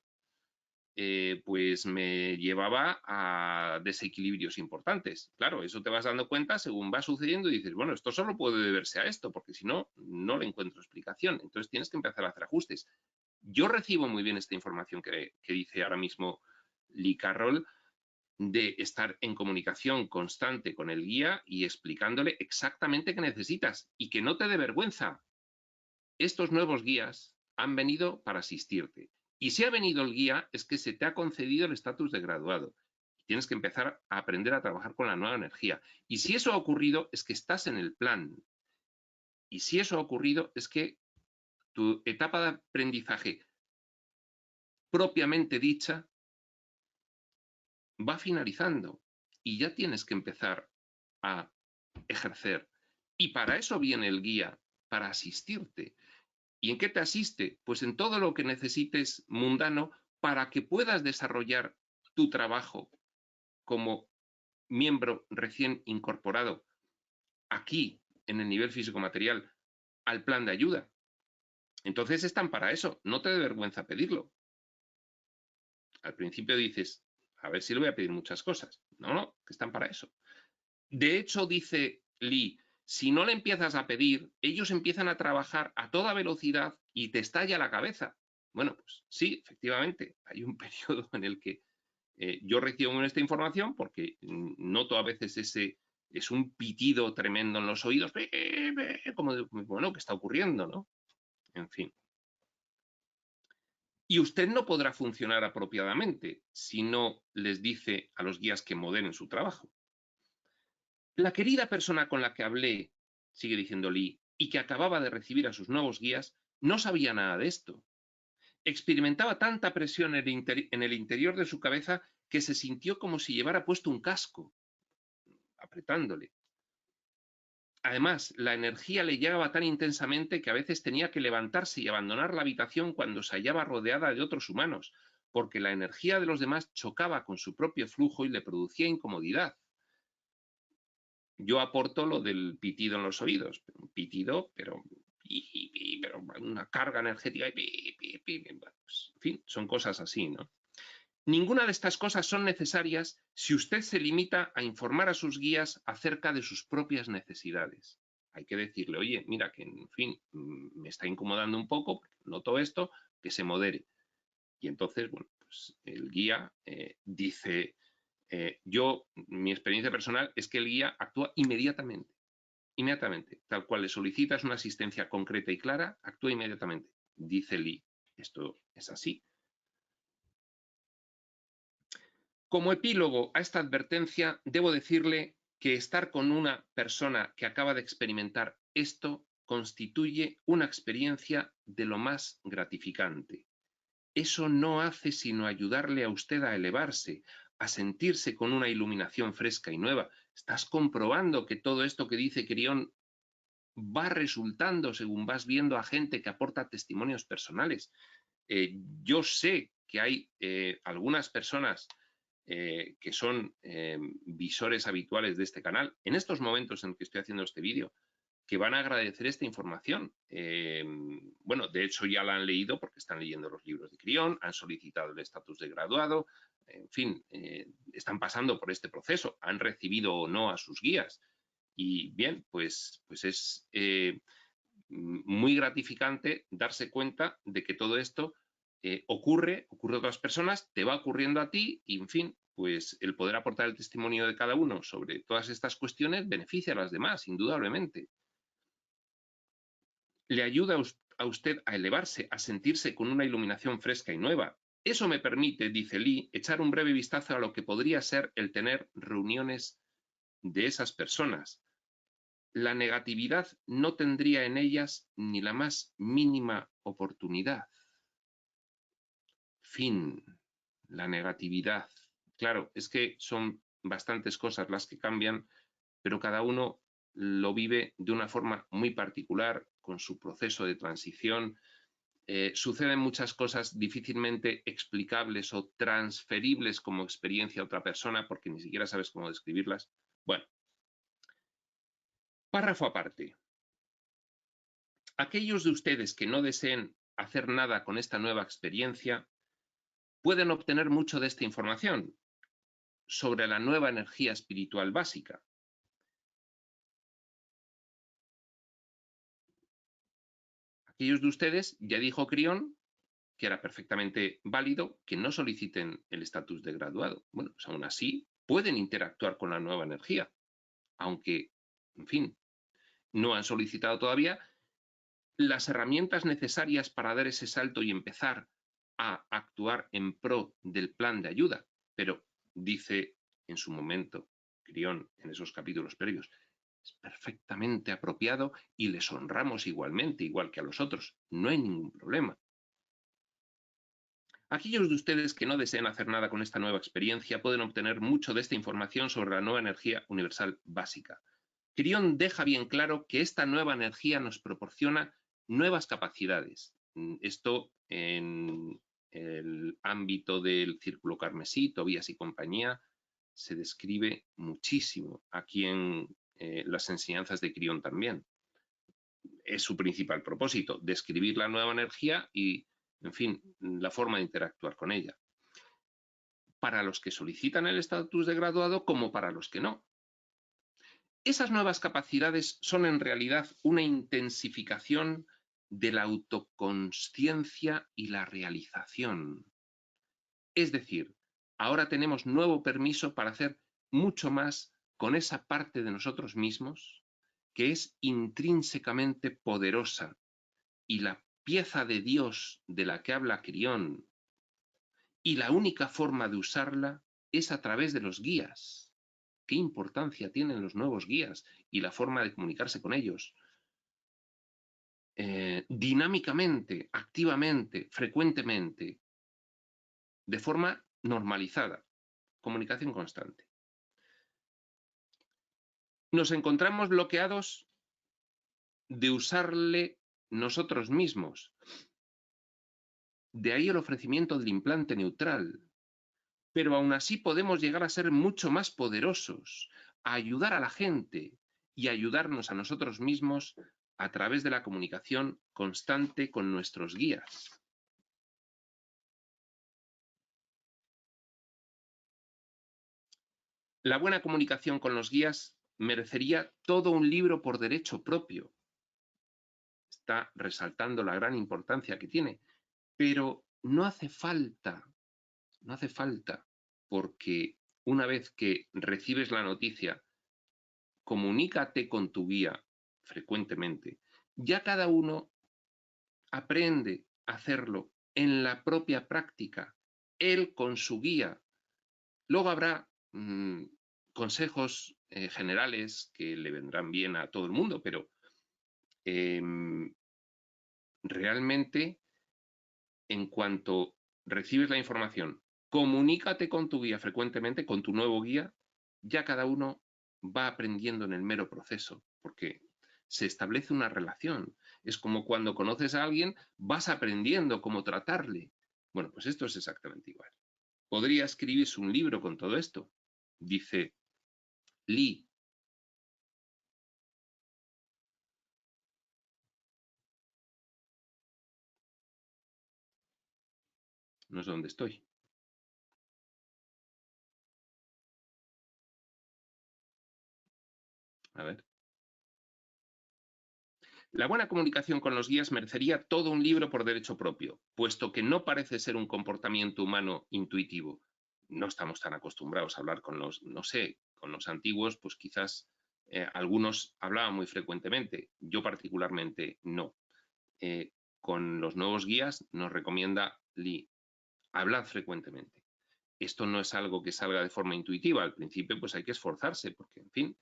pues me llevaba a desequilibrios importantes. Claro, eso te vas dando cuenta según va sucediendo y dices, bueno, esto solo puede deberse a esto, porque si no, no le encuentro explicación. Entonces tienes que empezar a hacer ajustes. Yo recibo muy bien esta información que dice ahora mismo Lee Carroll, de estar en comunicación constante con el guía y explicándole exactamente qué necesitas y que no te dé vergüenza. Estos nuevos guías han venido para asistirte. Y si ha venido el guía es que se te ha concedido el estatus de graduado. Tienes que empezar a aprender a trabajar con la nueva energía. Y si eso ha ocurrido es que estás en el plan. Y si eso ha ocurrido es que tu etapa de aprendizaje propiamente dicha va finalizando y ya tienes que empezar a ejercer. Y para eso viene el guía, para asistirte. ¿Y en qué te asiste? Pues en todo lo que necesites mundano para que puedas desarrollar tu trabajo como miembro recién incorporado aquí en el nivel físico-material al plan de ayuda. Entonces están para eso, no te dé vergüenza pedirlo. Al principio dices, a ver si le voy a pedir muchas cosas. No, que están para eso. De hecho, dice Lee, si no le empiezas a pedir, ellos empiezan a trabajar a toda velocidad y te estalla la cabeza. Bueno, pues sí, efectivamente, hay un periodo en el que yo recibo esta información porque noto a veces ese, es un pitido tremendo en los oídos, como de, bueno, ¿qué está ocurriendo, no? En fin. Y usted no podrá funcionar apropiadamente si no les dice a los guías que moderen su trabajo. La querida persona con la que hablé, sigue diciendo Lee, y que acababa de recibir a sus nuevos guías, no sabía nada de esto. Experimentaba tanta presión en el interior de su cabeza que se sintió como si llevara puesto un casco, apretándole. Además, la energía le llegaba tan intensamente que a veces tenía que levantarse y abandonar la habitación cuando se hallaba rodeada de otros humanos, porque la energía de los demás chocaba con su propio flujo y le producía incomodidad. Yo aporto lo del pitido en los oídos, un pitido, pero una carga energética, pues, en fin, son cosas así, ¿no? Ninguna de estas cosas son necesarias si usted se limita a informar a sus guías acerca de sus propias necesidades. Hay que decirle, oye, mira que, en fin, me está incomodando un poco, noto esto, que se modere. Y entonces, bueno, pues el guía dice, mi experiencia personal es que el guía actúa inmediatamente, tal cual le solicitas una asistencia concreta y clara, actúa inmediatamente. Dice Lee, esto es así. Como epílogo a esta advertencia, debo decirle que estar con una persona que acaba de experimentar esto constituye una experiencia de lo más gratificante. Eso no hace sino ayudarle a usted a elevarse, a sentirse con una iluminación fresca y nueva. Estás comprobando que todo esto que dice Quirión va resultando según vas viendo a gente que aporta testimonios personales. Yo sé que hay algunas personas que son visores habituales de este canal, en estos momentos en que estoy haciendo este vídeo, que van a agradecer esta información. Bueno, de hecho ya la han leído porque están leyendo los libros de Quirión, han solicitado el estatus de graduado, en fin, están pasando por este proceso, han recibido o no a sus guías. Y bien, pues es muy gratificante darse cuenta de que todo esto ocurre a otras personas, te va ocurriendo a ti y, en fin, pues el poder aportar el testimonio de cada uno sobre todas estas cuestiones beneficia a las demás, indudablemente. Le ayuda a usted a elevarse, a sentirse con una iluminación fresca y nueva. Eso me permite, dice Lee, echar un breve vistazo a lo que podría ser el tener reuniones de esas personas. La negatividad no tendría en ellas ni la más mínima oportunidad. Fin. La negatividad. Claro, es que son bastantes cosas las que cambian, pero cada uno lo vive de una forma muy particular, con su proceso de transición. Suceden muchas cosas difícilmente explicables o transferibles como experiencia a otra persona, porque ni siquiera sabes cómo describirlas. Bueno, párrafo aparte. Aquellos de ustedes que no deseen hacer nada con esta nueva experiencia pueden obtener mucho de esta información sobre la nueva energía espiritual básica. Aquellos de ustedes, ya dijo Crión, que era perfectamente válido que no soliciten el estatus de graduado. Bueno, pues aún así pueden interactuar con la nueva energía, aunque, en fin, no han solicitado todavía las herramientas necesarias para dar ese salto y empezar a actuar en pro del plan de ayuda. Pero dice en su momento Crión, en esos capítulos previos, es perfectamente apropiado y les honramos igualmente, igual que a los otros. No hay ningún problema. Aquellos de ustedes que no deseen hacer nada con esta nueva experiencia pueden obtener mucho de esta información sobre la nueva energía universal básica. Crión deja bien claro que esta nueva energía nos proporciona nuevas capacidades. Esto en el ámbito del círculo carmesí, Tobías y compañía, se describe muchísimo aquí en las enseñanzas de Crión también. Es su principal propósito, describir la nueva energía y, en fin, la forma de interactuar con ella. Para los que solicitan el estatus de graduado como para los que no. Esas nuevas capacidades son en realidad una intensificación de la autoconsciencia y la realización. Es decir, ahora tenemos nuevo permiso para hacer mucho más con esa parte de nosotros mismos que es intrínsecamente poderosa y la pieza de Dios de la que habla Crión. Y la única forma de usarla es a través de los guías. ¿Qué importancia tienen los nuevos guías y la forma de comunicarse con ellos? Dinámicamente, activamente, frecuentemente, de forma normalizada, comunicación constante. Nos encontramos bloqueados de usarle nosotros mismos. De ahí el ofrecimiento del implante neutral. Pero aún así podemos llegar a ser mucho más poderosos, a ayudar a la gente y ayudarnos a nosotros mismos a través de la comunicación constante con nuestros guías. La buena comunicación con los guías merecería todo un libro por derecho propio. Está resaltando la gran importancia que tiene, pero no hace falta, porque una vez que recibes la noticia, comunícate con tu guía frecuentemente. Ya cada uno aprende a hacerlo en la propia práctica, él con su guía. Luego habrá consejos generales que le vendrán bien a todo el mundo, pero realmente en cuanto recibes la información, comunícate con tu guía frecuentemente, con tu nuevo guía, ya cada uno va aprendiendo en el mero proceso, porque se establece una relación. Es como cuando conoces a alguien, vas aprendiendo cómo tratarle. Bueno, pues esto es exactamente igual. ¿Podría escribirse un libro con todo esto? Dice Lee. No sé dónde estoy. A ver. La buena comunicación con los guías merecería todo un libro por derecho propio, puesto que no parece ser un comportamiento humano intuitivo. No estamos tan acostumbrados a hablar con los, no sé, con los antiguos, pues quizás algunos hablaban muy frecuentemente, yo particularmente no. con los nuevos guías, nos recomienda Lee, hablad frecuentemente. Esto no es algo que salga de forma intuitiva. Al principio, pues hay que esforzarse, porque, en fin,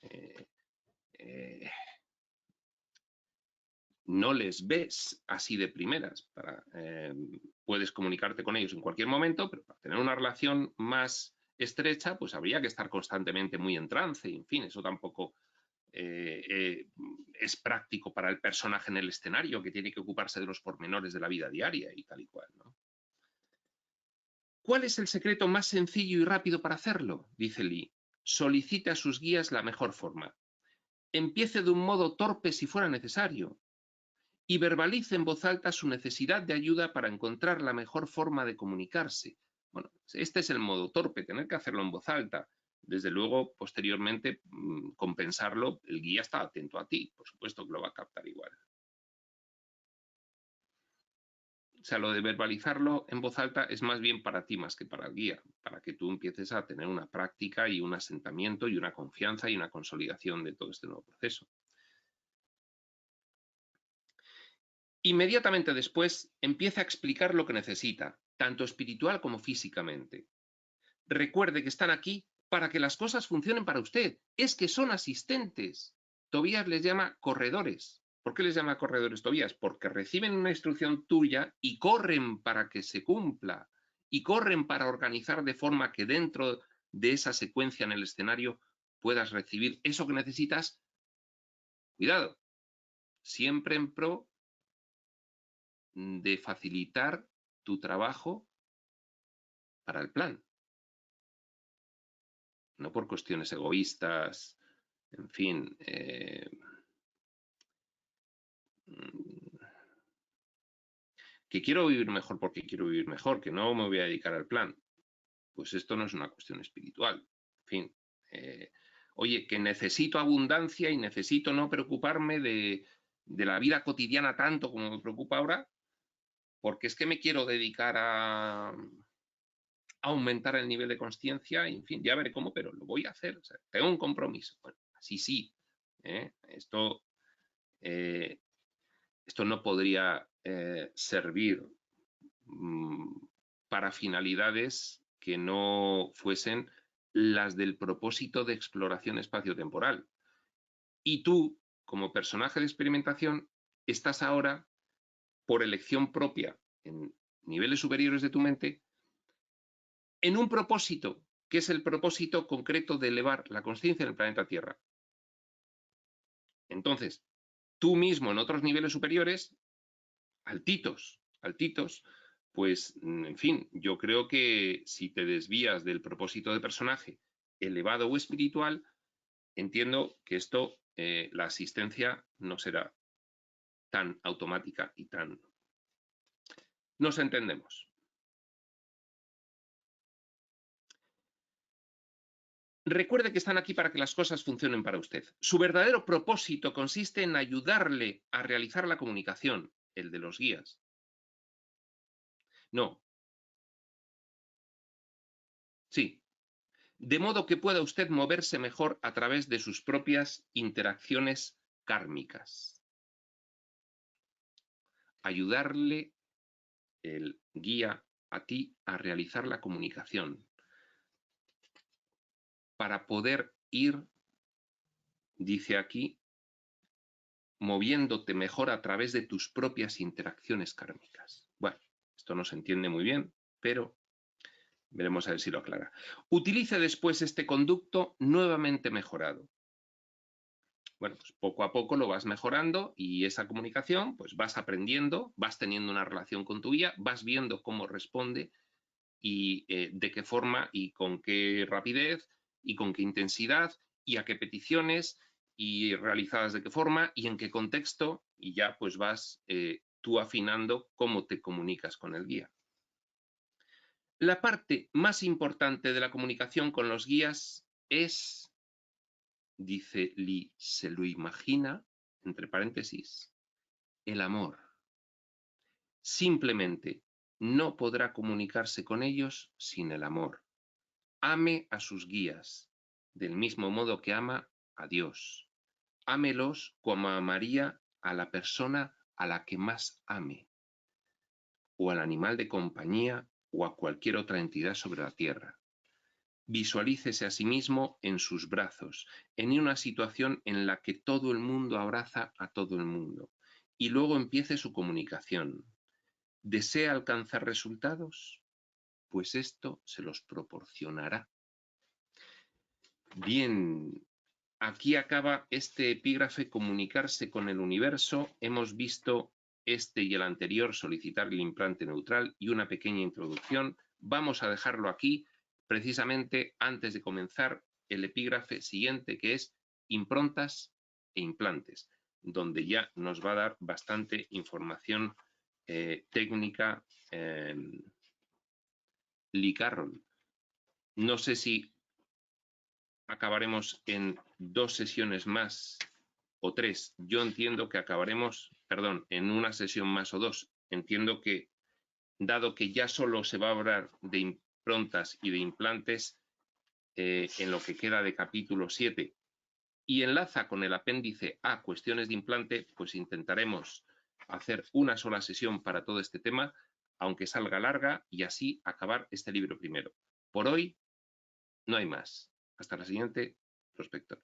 no les ves así de primeras. Puedes comunicarte con ellos en cualquier momento, pero para tener una relación más estrecha, pues habría que estar constantemente muy en trance. Y, en fin, eso tampoco es práctico para el personaje en el escenario, que tiene que ocuparse de los pormenores de la vida diaria y tal y cual, ¿no? ¿Cuál es el secreto más sencillo y rápido para hacerlo? Dice Lee. Solicite a sus guías la mejor forma. Empiece de un modo torpe si fuera necesario y verbalice en voz alta su necesidad de ayuda para encontrar la mejor forma de comunicarse. Bueno, este es el modo torpe, tener que hacerlo en voz alta. Desde luego, posteriormente, compensarlo, el guía está atento a ti, por supuesto que lo va a captar igual. O sea, lo de verbalizarlo en voz alta es más bien para ti más que para el guía, para que tú empieces a tener una práctica y un asentamiento y una confianza y una consolidación de todo este nuevo proceso. Inmediatamente después, empieza a explicar lo que necesita, tanto espiritual como físicamente. Recuerde que están aquí para que las cosas funcionen para usted. Es que son asistentes. Tobías les llama corredores. ¿Por qué les llama corredores Tobías? Porque reciben una instrucción tuya y corren para que se cumpla. Y corren para organizar de forma que dentro de esa secuencia en el escenario puedas recibir eso que necesitas. Cuidado, siempre en pro de facilitar tu trabajo para el plan. No por cuestiones egoístas, en fin. Que quiero vivir mejor porque quiero vivir mejor, que no me voy a dedicar al plan. Pues esto no es una cuestión espiritual. En fin. Oye, que necesito abundancia y necesito no preocuparme de la vida cotidiana tanto como me preocupa ahora, porque es que me quiero dedicar a aumentar el nivel de consciencia, en fin, ya veré cómo, pero lo voy a hacer. O sea, tengo un compromiso. Bueno, así sí. Esto no podría servir para finalidades que no fuesen las del propósito de exploración espaciotemporal. Y tú, como personaje de experimentación, estás ahora, por elección propia, en niveles superiores de tu mente, en un propósito, que es el propósito concreto de elevar la conciencia en el planeta Tierra. Entonces, tú mismo en otros niveles superiores, altitos, pues, en fin, yo creo que si te desvías del propósito de personaje elevado o espiritual, entiendo que esto, la asistencia no será tan automática y tan... Nos entendemos. Recuerde que están aquí para que las cosas funcionen para usted. Su verdadero propósito consiste en ayudarle a realizar la comunicación, el de los guías. No. Sí. De modo que pueda usted moverse mejor a través de sus propias interacciones kármicas. Ayudarle el guía a ti a realizar la comunicación para poder ir, dice aquí, moviéndote mejor a través de tus propias interacciones kármicas. Bueno, esto no se entiende muy bien, pero veremos a ver si lo aclara. Utilice después este conducto nuevamente mejorado. Bueno, pues poco a poco lo vas mejorando y esa comunicación, pues vas aprendiendo, vas teniendo una relación con tu guía, vas viendo cómo responde y de qué forma y con qué rapidez y con qué intensidad y a qué peticiones y realizadas de qué forma y en qué contexto, y ya pues vas tú afinando cómo te comunicas con el guía. La parte más importante de la comunicación con los guías es, dice Lee, se lo imagina, entre paréntesis, el amor. Simplemente no podrá comunicarse con ellos sin el amor. Ame a sus guías, del mismo modo que ama a Dios. Ámelos como amaría a la persona a la que más ame. o al animal de compañía o a cualquier otra entidad sobre la tierra. Visualícese a sí mismo en sus brazos, en una situación en la que todo el mundo abraza a todo el mundo, y luego empiece su comunicación. ¿Desea alcanzar resultados? Pues esto se los proporcionará. Bien, aquí acaba este epígrafe: comunicarse con el universo. Hemos visto este y el anterior, solicitar el implante neutral, y una pequeña introducción. Vamos a dejarlo aquí, precisamente antes de comenzar el epígrafe siguiente, que es improntas e implantes, donde ya nos va a dar bastante información técnica Lee Carroll. No sé si acabaremos en 2 sesiones más o 3. Yo entiendo que acabaremos, en una sesión más o 2. Entiendo que, dado que ya solo se va a hablar de improntas y de implantes en lo que queda de capítulo 7, y enlaza con el apéndice A, cuestiones de implante, pues intentaremos hacer una sola sesión para todo este tema, aunque salga larga, y así acabar este libro primero. Por hoy no hay más. Hasta la siguiente, prospector.